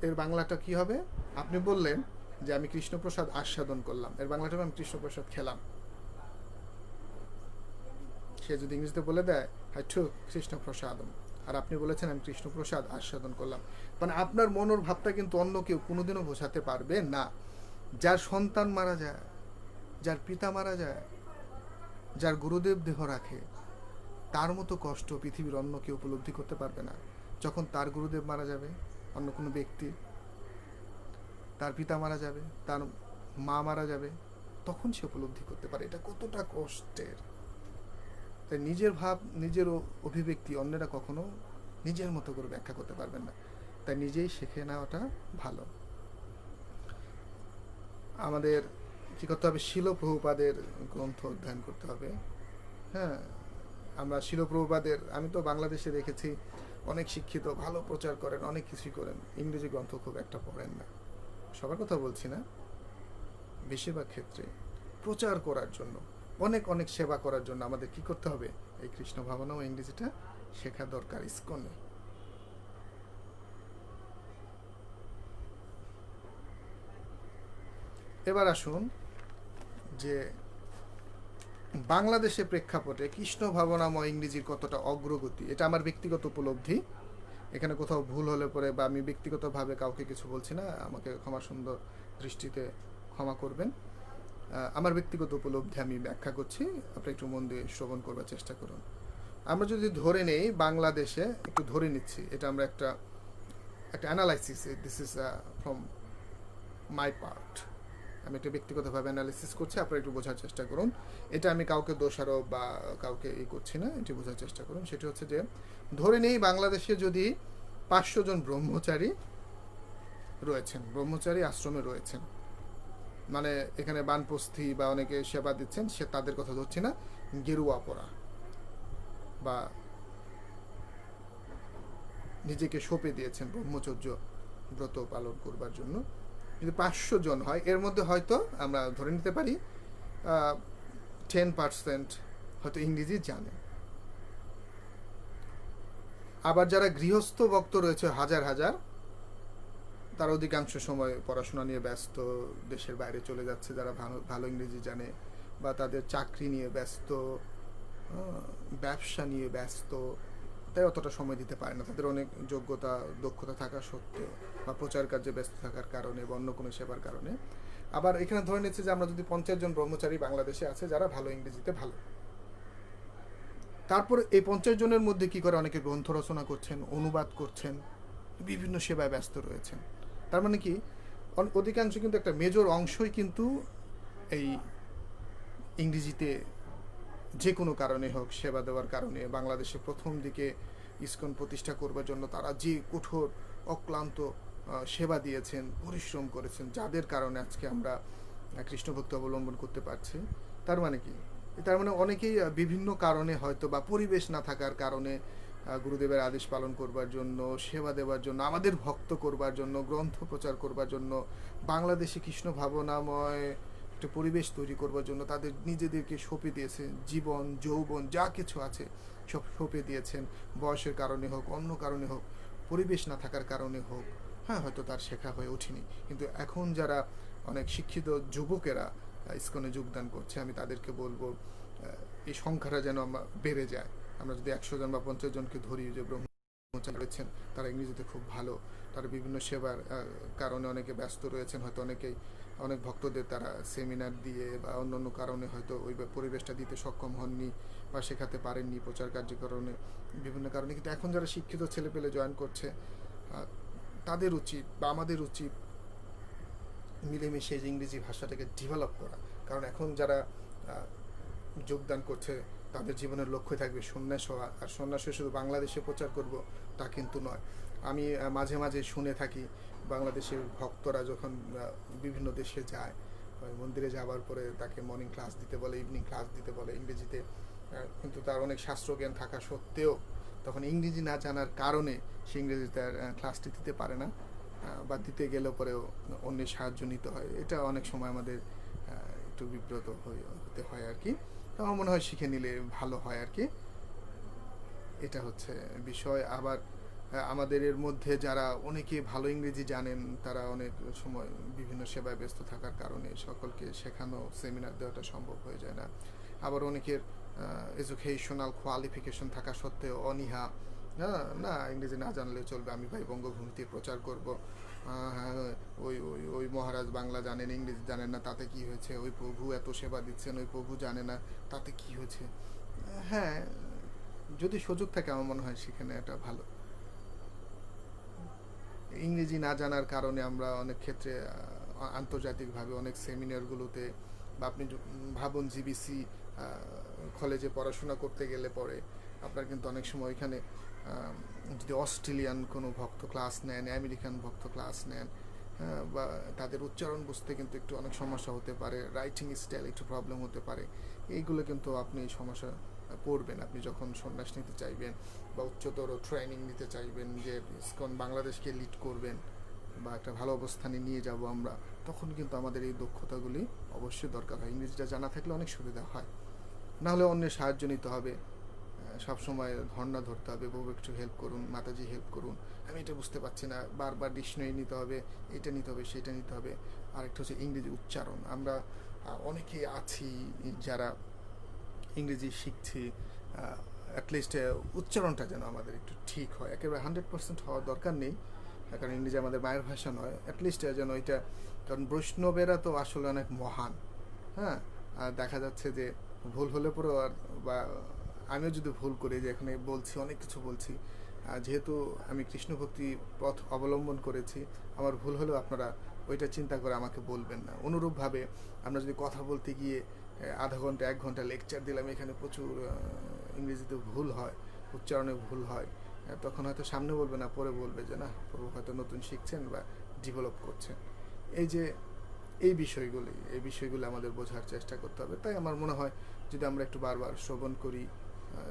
এর বাংলাটা কি হবে? আপনি বললেন যে আমি কৃষ্ণপ্রসাদ আস্বাদন করলাম, এর বাংলাটা আমি কৃষ্ণপ্রসাদ খেলাম। সে যদি ইংরেজিতে বলে দেয় আই টুক কৃষ্ণপ্রসাদম, আর আপনি বলেছেন আমি কৃষ্ণপ্রসাদ আস্বাদন করলাম, মানে আপনার মনের ভাবটা কিন্তু অন্য কেউ কোনোদিনও বোঝাতে পারবে না। যার সন্তান মারা যায়, যার পিতা মারা যায়, যার গুরুদেব দেহ রাখে, তার মতো কষ্ট পৃথিবীর অন্য কেউ উপলব্ধি করতে পারবে না। যখন তার গুরুদেব মারা যাবে, অন্য কোনো ব্যক্তি, তার পিতা মারা যাবে, তার মা মারা যাবে, তখন সে উপলব্ধি করতে পারে এটা কতটা কষ্টের। তাই নিজের ভাব, নিজের অভিব্যক্তি অন্যেরা কখনো নিজের মতো করে ব্যাখ্যা করতে পারবেন না। তাই নিজেই শিখে নেওয়াটা ভালো। আমাদের কী করতে হবে? শিল প্রভুপাদের গ্রন্থ অধ্যয়ন করতে হবে। হ্যাঁ, আমরা শিল প্রভুপাদের, আমি তো বাংলাদেশে দেখেছি অনেক শিক্ষিত, ভালো প্রচার করেন, অনেক কিছুই করেন, ইংরেজি গ্রন্থ খুব একটা পড়েন না। সবার কথা বলছি না, বেশিরভাগ ক্ষেত্রে প্রচার করার জন্য, অনেক অনেক সেবা করার জন্য আমাদের কি করতে হবে? এই কৃষ্ণ ভাবনা ও ইংরেজিটা শেখা দরকার ইসকনে। এবার আসুন যে বাংলাদেশের প্রেক্ষাপটে কৃষ্ণ ভাবনাময় ইংরেজির কতটা অগ্রগতি, এটা আমার ব্যক্তিগত উপলব্ধি। এখানে কোথাও ভুল হলে পরে, বা আমি ব্যক্তিগতভাবে কাউকে কিছু বলছি না, আমাকে ক্ষমা সুন্দর দৃষ্টিতে ক্ষমা করবেন। আমার ব্যক্তিগত উপলব্ধি আমি ব্যাখ্যা করছি, আপনি একটু মন দিয়ে শ্রবণ করবার চেষ্টা করুন। আমরা যদি ধরে নেই বাংলাদেশে, একটু ধরে নিচ্ছি, এটা আমরা একটা analysis, this is from my part, আমি একটা ব্যক্তিগতভাবে অ্যানালিসিস করছি, আপনারা একটু বোঝার চেষ্টা করুন। এটা আমি কাউকে দোষারোপ বা কাউকে করছি না, এটি বোঝার চেষ্টা করুন। সেটা হচ্ছে যে ধরে নেই বাংলাদেশে যদি 500 জন ব্রহ্মচারী রয়েছেন, ব্রহ্মচারী আশ্রমে রয়েছেন, মানে এখানে বানপ্রস্থি বা অনেকে সেবা দিচ্ছেন, সে তাদের কথা ধরছি না, গেরুয়া পরা বা নিজেকে সঁপে দিয়েছেন ব্রহ্মচর্য ব্রত পালন করবার জন্য। যদি 500 জন হয়, এর মধ্যে হয়তো আমরা ধরে নিতে পারি 10% হয়তো ইংরেজি জানে। আবার যারা গৃহস্থ ভক্ত রয়েছে হাজার হাজার, তারা অধিকাংশ সময় পড়াশোনা নিয়ে ব্যস্ত, দেশের বাইরে চলে যাচ্ছে, যারা ভালো ইংরেজি জানে, বা তাদের চাকরি নিয়ে ব্যস্ত, ব্যবসা নিয়ে ব্যস্ত, তাই অতটা সময় দিতে পারে না, তাদের অনেক যোগ্যতা দক্ষতা থাকা সত্ত্বেও, বা প্রচার কার্যে ব্যস্ত থাকার কারণে বা অন্য কোনো সেবার কারণে। আবার এখানে ধরে নিচ্ছে যে আমরা যদি 50 জন ব্রহ্মচারী বাংলাদেশে আছে যারা ভালো ইংরেজিতে ভালো, তারপর এই 50 জনের মধ্যে কি করে অনেকে গ্রন্থ রচনা করছেন, অনুবাদ করছেন, বিভিন্ন সেবায় ব্যস্ত রয়েছেন। তার মানে কি অধিকাংশ কিন্তু একটা মেজর অংশই কিন্তু এই ইংরেজিতে যে কোনো কারণে হোক সেবা দেওয়ার কারণে, বাংলাদেশে প্রথম দিকে ইসকন প্রতিষ্ঠা করবার জন্য তারা যে কঠোর অক্লান্ত সেবা দিয়েছেন, পরিশ্রম করেছেন, যাদের কারণে আজকে আমরা কৃষ্ণভক্তি অবলম্বন করতে পারছি। তার মানে কি? তার মানে অনেকেই বিভিন্ন কারণে হয়তো বা পরিবেশ না থাকার কারণে গুরুদেবের আদেশ পালন করবার জন্য, সেবা দেওয়ার জন্য, আমাদের ভক্ত করবার জন্য, গ্রন্থ প্রচার করবার জন্য, বাংলাদেশে কৃষ্ণ ভাবনাময় একটা পরিবেশ তৈরি করবার জন্য তাদের নিজেদেরকে সঁপে দিয়েছেন। জীবন, যৌবন যা কিছু আছে সব সঁপে দিয়েছেন। বয়সের কারণে হোক, অন্য কারণে হোক, পরিবেশ না থাকার কারণে হোক, হ্যাঁ হয়তো তার শেখা হয়ে ওঠেনি। কিন্তু এখন যারা অনেক শিক্ষিত যুবকেরা ইসকনে যোগদান করছে, আমি তাদেরকে বলবো এই সংখ্যাটা যেন বেড়ে যায়। আমরা যদি 100 জন বা 50 জনকে ধরি যে ব্রহ্মচারী রয়েছেন, তারা ইংরেজিতে খুব ভালো, তারা বিভিন্ন সেবার কারণে অনেকে ব্যস্ত রয়েছেন, হয়তো অনেকেই অনেক ভক্তদের তারা সেমিনার দিয়ে বা অন্যান্য কারণে হয়তো ওই পরিবেশটা দিতে সক্ষম হননি বা শেখাতে পারেননি, প্রচার কার্যক্রমে বিভিন্ন কারণে। কিন্তু এখন যারা শিক্ষিত ছেলেপেলে জয়েন করছে, তাদের উচিত বা আমাদের উচিত মিলেমিশে ইংরেজি ভাষাটাকে ডেভেলপ করা। কারণ এখন যারা যোগদান করছে তাদের জীবনের লক্ষ্য থাকবে সন্ন্যাস হওয়া। আর সন্ন্যাস হয়ে শুধু বাংলাদেশে প্রচার করব তা কিন্তু নয়। আমি মাঝে মাঝে শুনে থাকি বাংলাদেশের ভক্তরা যখন বিভিন্ন দেশে যায়, মন্দিরে যাওয়ার পরে তাকে মর্নিং ক্লাস দিতে বলে, ইভিনিং ক্লাস দিতে বলে ইংরেজিতে, কিন্তু তার অনেক শাস্ত্রজ্ঞান থাকা সত্ত্বেও তখন ইংরেজি না জানার কারণে সে ইংরেজিতে ক্লাসটি দিতে পারে না, বা দিতে গেলে পরেও অন্যের সাহায্য নিতে হয়। এটা অনেক সময় আমাদের একটু বিব্রত হতে হয় আর কি। আমার মনে হয় শিখে নিলে ভালো হয় আর কি। এটা হচ্ছে বিষয়। আবার আমাদের এর মধ্যে যারা অনেকে ভালো ইংরেজি জানেন, তারা অনেক সময় বিভিন্ন সেবায় ব্যস্ত থাকার কারণে সকলকে শেখানো, সেমিনার দেওয়াটা সম্ভব হয়ে যায় না। আবার অনেকের এডুকেশনাল কোয়ালিফিকেশন থাকা সত্ত্বেও অনীহা, না ইংরেজি না জানলে চলবে, আমি ভাই বঙ্গভূমিতে প্রচার করব, ওই ওই ওই মহারাজ বাংলা জানেন, ইংরেজি জানেন না, তাতে কি হয়েছে? ওই প্রভু এত সেবা দিচ্ছেন, ওই প্রভু জানে না, তাতে কি হয়েছে? হ্যাঁ, যদি সুযোগ থাকে আমার মনে হয় সেখানে এটা ভালো। ইংরেজি না জানার কারণে আমরা অনেক ক্ষেত্রে আন্তর্জাতিকভাবে অনেক সেমিনারগুলোতে, বা আপনি ভাবুন জিবিসি কলেজে পড়াশোনা করতে গেলে পরে আপনার কিন্তু অনেক সময় এখানে যদি অস্ট্রেলিয়ান কোনো ভক্ত ক্লাস নেন, আমেরিকান ভক্ত ক্লাস নেন, বা তাদের উচ্চারণ বুঝতে কিন্তু একটু অনেক সমস্যা হতে পারে, রাইটিং স্টাইল একটু প্রবলেম হতে পারে। এইগুলো কিন্তু আপনি সমস্যা পড়বেন আপনি যখন সন্ন্যাস নিতে চাইবেন বা উচ্চতর ট্রেনিং নিতে চাইবেন, যে ইসকন বাংলাদেশকে লিড করবেন বা একটা ভালো অবস্থানে নিয়ে যাব আমরা, তখন কিন্তু আমাদের এই দক্ষতাগুলি অবশ্যই দরকার হয়। ইংরেজিটা জানা থাকলে অনেক সুবিধা হয়। না হলে অন্যের সাহায্য নিতে হবে, সবসময় ধর্ণা ধরতে হবে, বহু একটু হেল্প করুন, মাতাজি হেল্প করুন, আমি এটা বুঝতে পারছি না, বারবার ডিকশনারি নিতে হবে, এটা নিতে হবে, সেটা নিতে হবে। আরেকটা হচ্ছে ইংরেজি উচ্চারণ। আমরা অনেকেই আছি যারা ইংরেজি শিখছি, অ্যাটলিস্ট উচ্চারণটা যেন আমাদের একটু ঠিক হয়। একেবারে 100% হওয়ার দরকার নেই, কারণ ইংরেজি আমাদের মায়ের ভাষা নয়, অ্যাটলিস্ট যেন এটা, কারণ বৈষ্ণবেরা তো আসলে অনেক মহান। হ্যাঁ, আর দেখা যাচ্ছে যে ভুল হলে পরেও, আর বা আমিও যদি ভুল করি, যে এখানে বলছি অনেক কিছু বলছি, যেহেতু আমি কৃষ্ণ ভক্তি পথ অবলম্বন করেছি, আমার ভুল হলেও আপনারা ওইটা চিন্তা করে আমাকে বলবেন না। অনুরূপভাবে আমরা যদি কথা বলতে গিয়ে আধা ঘন্টা 1 ঘন্টা লেকচার দিলাম, এখানে প্রচুর ইংরেজিতে ভুল হয়, উচ্চারণে ভুল হয়, তখন হয়তো সামনে বলবে না, পরে বলবে যে না, প্রভু হয়তো নতুন শিখছেন বা ডেভেলপ করছেন। এই যে এই বিষয়গুলি আমাদের বোঝার চেষ্টা করতে হবে। তাই আমার মনে হয় যদি আমরা একটু বারবার শ্রবণ করি,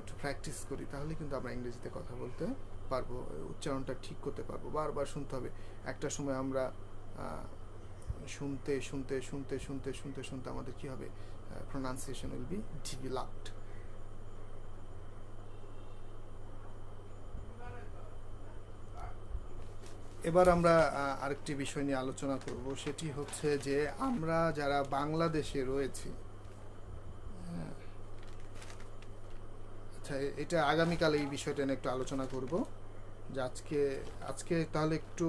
একটু প্র্যাকটিস করি, তাহলে কিন্তু আমরা ইংরেজিতে কথা বলতে পারবো, উচ্চারণটা ঠিক করতে পারবো। বারবার শুনতে হবে। একটা সময় আমরা শুনতে শুনতে শুনতে শুনতে শুনতে শুনতে আমাদের কি হবে, প্রোনাউন্সিয়েশন উইল বি ডেভেলপড। এবার আমরা আরেকটি বিষয় নিয়ে আলোচনা করব, সেটি হচ্ছে যে আমরা যারা বাংলাদেশে রয়েছি, আচ্ছা এটা আগামীকাল এই বিষয়টা নিয়ে একটু আলোচনা করব, যে আজকে তাহলে একটু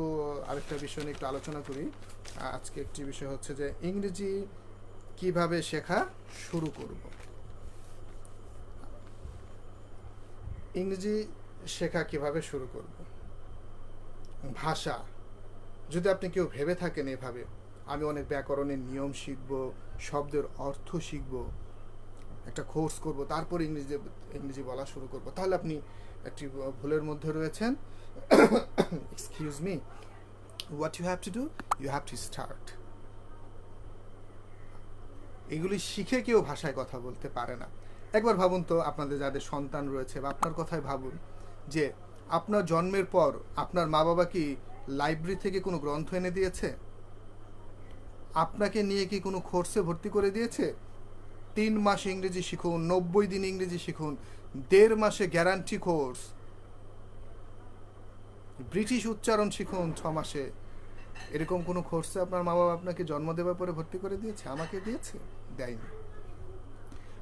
আরেকটা বিষয় নিয়ে একটু আলোচনা করি। আজকে একটি বিষয় হচ্ছে যে ইংরেজি কিভাবে শেখা শুরু করব। ইংরেজি শেখা কিভাবে শুরু করব, ভাষা। যদি আপনি কেউ ভেবে থাকেন এভাবে, আমি অনেক ব্যাকরণের নিয়ম শিখব, শব্দের অর্থ শিখব, একটা কোর্স করব, তারপর ইংরেজি বলা শুরু করব, তাহলে আপনি একটি ভুলের মধ্যে রয়েছেন। Excuse me, what you have to do, you have to start. এগুলি শিখে কেউ ভাষায় কথা বলতে পারে না। একবার ভাবুন তো, আপনাদের যাদের সন্তান রয়েছে, বা আপনার কথাই ভাবুন, যে আপনার জন্মের পর আপনার মা বাবা কি লাইব্রেরি থেকে কোনো গ্রন্থ এনে দিয়েছে? আপনাকে নিয়ে কি কোনো কোর্সে ভর্তি করে দিয়েছে? 3 মাস ইংরেজি শিখুন, 90 দিন ইংরেজি শিখুন, 1.5 মাসে গ্যারান্টি কোর্স, ব্রিটিশ উচ্চারণ শিখুন 6 মাসে, এরকম কোনো কোর্সে আপনার মা বাবা আপনাকে জন্ম দেওয়ার পরে ভর্তি করে দিয়েছে? আমাকে দিয়েছে? দেয়নি।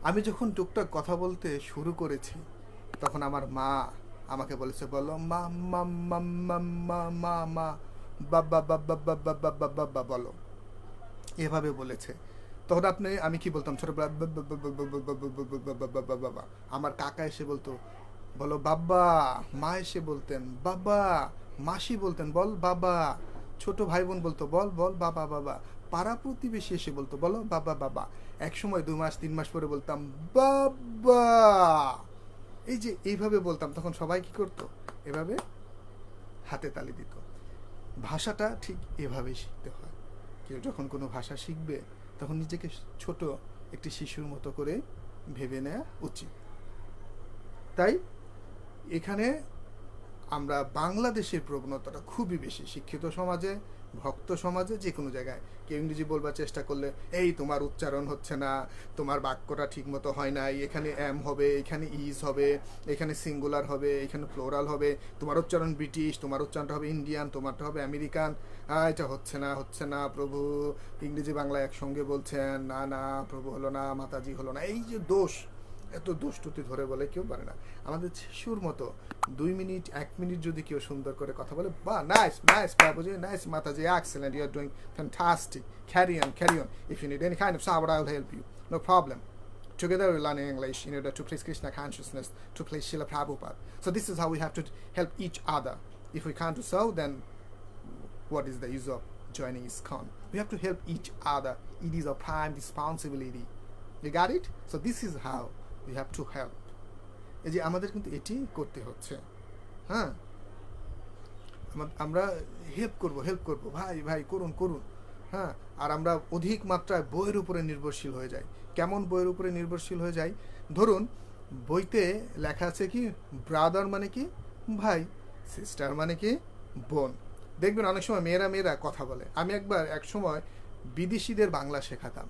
আমি যখন টুকটাক কথা বলতে শুরু করেছি তখন আমার মা আমাকে বলেছে, বলো মা মা মা মা মা মা মা বাবা বাবা বাবা বাবা বাবা বলো, এভাবে বলেছে। তখন আমি কি বলতাম ছোটবেলা, বাবা। আমার কাকা এসে বলতো বলো বাবা, মা এসে বলতেন বাবা, মাসি বলতেন বল বাবা, ছোট ভাই বোন বলতো বল বল বাবা বাবা, পাড়া প্রতিবেশী এসে বলতো বলো বাবা বাবা। এক সময় 2 মাস 3 মাস পরে বলতাম বাবা। এই যে এইভাবে বলতাম তখন সবাই কি করতো? এভাবে হাতে তালি দিত। ভাষাটা ঠিক এভাবেই শিখতে হয়। কেউ যখন কোনো ভাষা শিখবে তখন নিজেকে ছোট একটি শিশুর মতো করে ভেবে নেওয়া উচিত। তাই এখানে আমরা বাংলাদেশের প্রবণতাটা খুবই বেশি, শিক্ষিত সমাজে, ভক্ত সমাজে, যে কোনো জায়গায় কেউ ইংরেজি বলবার চেষ্টা করলে এই তোমার উচ্চারণ হচ্ছে না, তোমার বাক্যটা ঠিক মতো হয় নাই, এখানে এম হবে, এখানে ইজ হবে, এখানে সিঙ্গুলার হবে, এখানে প্লোরাল হবে, তোমার উচ্চারণ ব্রিটিশ, তোমার উচ্চারণটা হবে ইন্ডিয়ান, তোমারটা হবে আমেরিকান, এটা হচ্ছে না প্রভু, ইংরেজি বাংলা একসঙ্গে বলছেন, না না প্রভু হলো না, মাতাজি হলো না, এই যে দোষ, এত দুষ্টুতি ধরে বলে কেউ পারে না। আমাদের শিশুর মতো 2 মিনিট 1 মিনিট যদি কেউ সুন্দর করে কথা বলে, বা nice nice babuji, nice mataji, excellent, you are doing fantastic, carry on, if you need any kind of support I'll help you, no problem. Together we're learning English in order to please Krishna consciousness, to please Srila Prabhupada. So this is how we have to help each other. If we can't do so, then what is the use of joining ISKCON? We have to help each other. It is our prime responsibility. You got it? So this is how we have to help. এই যে আমাদের কিন্তু এটি করতে হচ্ছে। হ্যাঁ, আমরা help করব, ভাই ভাই করুন। হ্যাঁ, আর আমরা অধিক মাত্রায় বইয়ের উপরে নির্ভরশীল হয়ে যাই। কেমন বইয়ের উপরে নির্ভরশীল হয়ে যাই? ধরুন বইতে লেখা আছে কি ব্রাদার মানে কি ভাই, সিস্টার মানে কি বোন। দেখবেন অনেক সময় মেয়েরা কথা বলে। আমি এক সময় বিদেশিদের বাংলা শেখাতাম,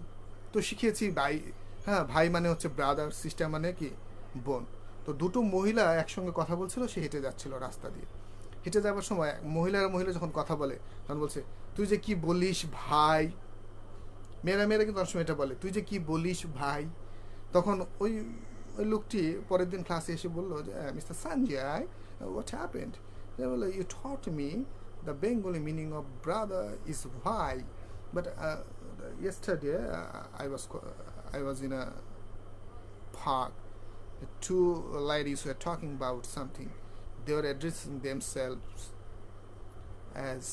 তো শিখিয়েছি ভাই, হ্যাঁ ভাই মানে হচ্ছে ব্রাদার, সিস্টার মানে কি বোন। তো দুটো মহিলা একসঙ্গে কথা বলছিল, সে হেঁটে যাচ্ছিল রাস্তা দিয়ে। হেঁটে যাওয়ার সময় মহিলা যখন কথা বলে তখন বলছে তুই যে কি বলিস ভাই। মেয়েরা কিন্তু অনেক সময় এটা বলে, তুই যে কি বলিস ভাই। তখন ওই লোকটি পরের দিন ক্লাসে এসে বললো যে মিস্টার সঞ্জয়, হোয়াট হ্যাপেন্ড? বললো you taught me the Bengali meaning of brother is bhai, but yesterday I was in a park. 2 ladies were talking about something. They were addressing themselves as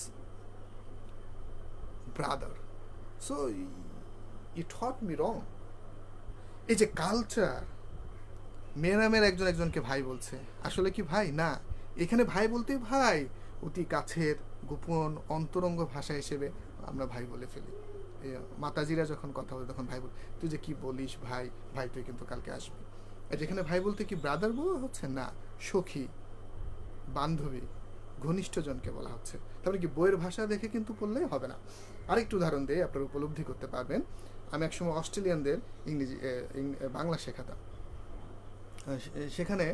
brother. So you taught me wrong. এই যে culture, মেয়েরা একজনকে ভাই বলছে, আসলে কি ভাই না। এখানে ভাই বলতে ভাই অতি কাছের গোপন অন্তরঙ্গ ভাষা হিসেবে আমরা ভাই বলে ফেলি। মাতাজিরা যখন কথা বলে তখন ভাই বল, তুই যে কি বলিস ভাই, ভাই তুই কিন্তু কালকে আসবি। যেখানে ভাই বলতে কি ব্রাদার বলা হচ্ছে না, সখী, বান্ধবী, ঘনিষ্ঠজনকে বলা হচ্ছে। তারপরে কি বইয়ের ভাষা দেখে কিন্তু পড়লেই হবে না। আরেকটু উদাহরণ দিয়ে আপনারা উপলব্ধি করতে পারবেন। আমি একসময় অস্ট্রেলিয়ানদের বাংলা শেখাতাম। সেখানে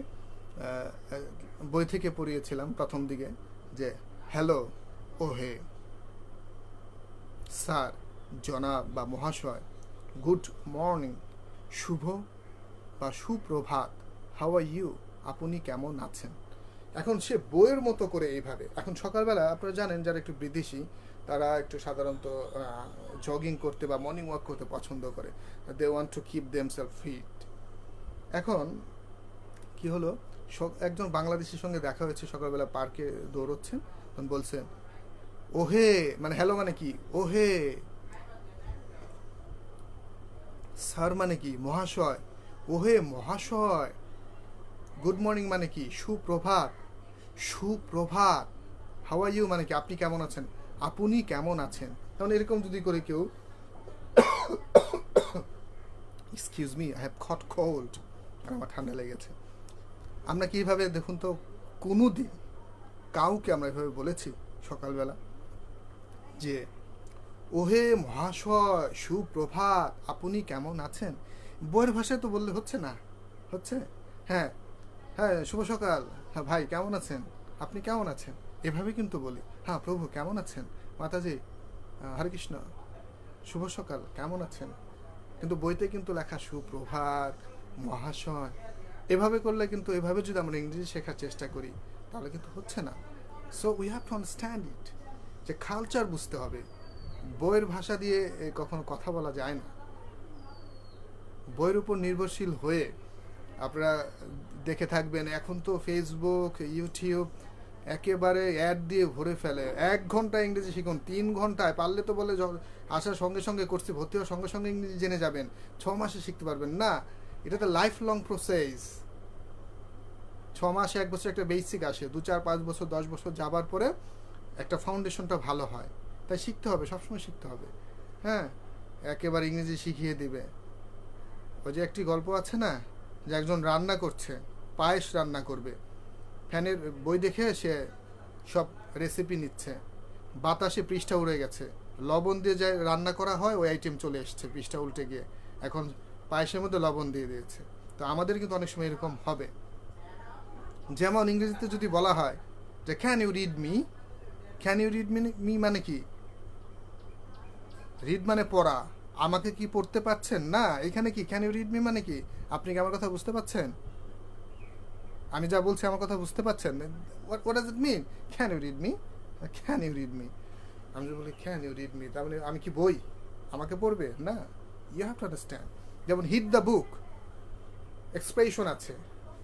বই থেকে পড়িয়েছিলাম প্রথম দিকে যে হ্যালো, ও হে, স্যার, জনাব বা মহাশয়, গুড মর্নিং, শুভ বা সুপ্রভাত, হাউ আর ইউ, আপনি কেমন আছেন। এখন সে বইয়ের মতো করে এইভাবে। এখন সকালবেলা আপনারা জানেন যারা একটু বিদেশি তারা একটু সাধারণত জগিং করতে বা মর্নিং ওয়াক করতে পছন্দ করে, they want to keep themselves fit. এখন কি হলো, একজন বাংলাদেশির সঙ্গে দেখা হয়েছে, সকালবেলা পার্কে দৌড়চ্ছেন, তখন বলছেন ওহে, মানে হ্যালো মানে কি ওহে, স্যার মানে কি মহাশয়, ওহে মহাশয়, গুড মর্নিং মানে কি সুপ্রভাত, হাউ আর ইউ মানে কি আপনি কেমন আছেন, আপনি কেমন আছেন। তখন এরকম যদি করে কেউ, excuse me, I have caught cold, আর আমার ঠান্ডা লেগেছে। আমরা কিভাবে দেখুন তো কোনো দিন কাউকে আমরা এভাবে বলেছি সকালবেলা যে ওহে মহাশয় সুপ্রভাত, আপনি কেমন আছেন? বইয়ের ভাষায় তো বললে হচ্ছে না, হচ্ছে হ্যাঁ হ্যাঁ শুভ সকাল, হ্যাঁ ভাই কেমন আছেন, আপনি কেমন আছেন, এভাবে কিন্তু বলি। হ্যাঁ প্রভু কেমন আছেন, মাতাজি হরে কৃষ্ণ, শুভ সকাল, কেমন আছেন। কিন্তু বইতে কিন্তু লেখা সুপ্রভাত, মহাশয়। এভাবে করলে কিন্তু, এভাবে যদি আমরা ইংরেজি শেখার চেষ্টা করি তাহলে কিন্তু হচ্ছে না। So we have to understand it, যে কালচার বুঝতে হবে। বইয়ের ভাষা দিয়ে কখনো কথা বলা যায় না। বইয়ের উপর নির্ভরশীল হয়ে আপনারা দেখে থাকবেন, এখন তো ফেসবুক, ইউটিউব একেবারে অ্যাড দিয়ে ভরে ফেলে। 1 ঘন্টা ইংরেজি শিখুন, 3 ঘন্টায় পারলে তো বলে আসার সঙ্গে সঙ্গে করছি, ভর্তি হওয়ার সঙ্গে সঙ্গে ইংরেজি জেনে যাবেন, 6 মাসে শিখতে পারবেন না। এটা তো লাইফ লং প্রসেস। 6 মাসে 1 বছর একটা বেসিক আসে, 2, 4, 5 বছর 10 বছর যাবার পরে একটা ফাউন্ডেশনটা ভালো হয়। তাই শিখতে হবে, সবসময় শিখতে হবে। হ্যাঁ, একেবারে ইংরেজি শিখিয়ে দিবে। ওই যে একটি গল্প আছে না, যে একজন রান্না করছে, পায়েস রান্না করবে, ফ্যানের বই দেখে সে সব রেসিপি নিচ্ছে, বাতাসে পৃষ্ঠা উড়ে গেছে, লবণ দিয়ে যায় রান্না করা হয় ওই আইটেম চলে এসছে পৃষ্ঠা উল্টে গিয়ে, এখন পায়েসের মধ্যে লবণ দিয়ে দিয়েছে। তো আমাদের কিন্তু অনেক সময় এরকম হবে। যেমন ইংরেজিতে যদি বলা হয় যে can you read me, can you read me মানে কি? রিড মানে পড়া, আমাকে কি পড়তে পাচ্ছেন? না, এখানে কি ক্যান ইউ রিড মি মানে কি? আপনি কি আমার কথা বুঝতে পাচ্ছেন? আমি যা বলছি আমার কথা বুঝতে পাচ্ছেন? What does it mean? Can you read me, can you read me. আমি যদি বলি ক্যান ইউ রিড মি, তার মানে আমি কি বই, আমাকে পড়বে? না, ইউ হ্যাভ টু আন্ডারস্ট্যান্ড। যেমন হিট দ্য বুক, এক্সপ্রেশন আছে,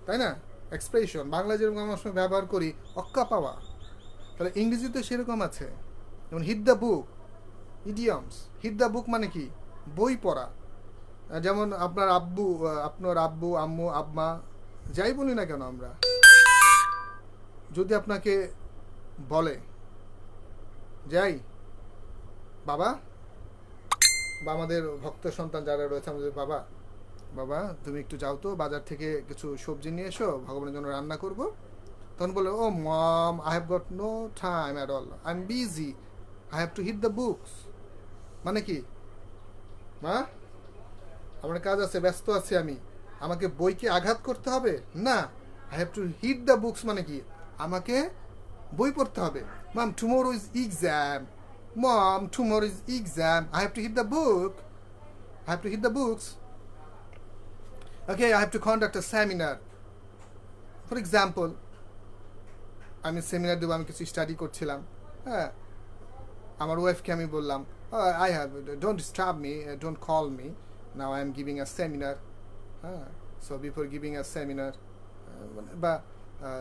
তাই না? এক্সপ্রেশন বাংলায় যেরকম আমরা সময় ব্যবহার করি অক্কা পাওয়া, তাহলে ইংরেজিতে সেরকম আছে। যেমন hit the book, idioms. Hit the book মানে কি? বই পড়া। যেমন আপনার আব্বু, আপনার আব্বু, আম্মু, আব্মা, যাই বলি না কেন আমরা, যদি আপনাকে বলে যাই বাবা, বা আমাদের ভক্ত সন্তান যারা রয়েছে আমাদের, বাবা বাবা তুমি একটু যাও তো বাজার থেকে কিছু সবজি নিয়ে এসো, ভগবানের জন্য রান্না করব। তখন বলে ও mom, I have got no time at all, I am busy, I have to hit the books. মানে কি? মা আমার কাজ আছে, ব্যস্ত আছি আমি, আমাকে বইকে আঘাত করতে হবে না। I have to hit the books মানে কি? আমাকে বই পড়তে হবে। Mum tomorrow is exam, mom tomorrow is exam, I have to hit the book, I have to hit the books. Okay, I have to conduct a seminar. For example, আমি seminar দেবো, আমি কিছু স্টাডি করছিলাম, হ্যাঁ, আমার ওয়াইফকে আমি বললাম I have, don't disturb me, don't call me, now I am giving a seminar. হ্যাঁ, so before giving a seminar, বা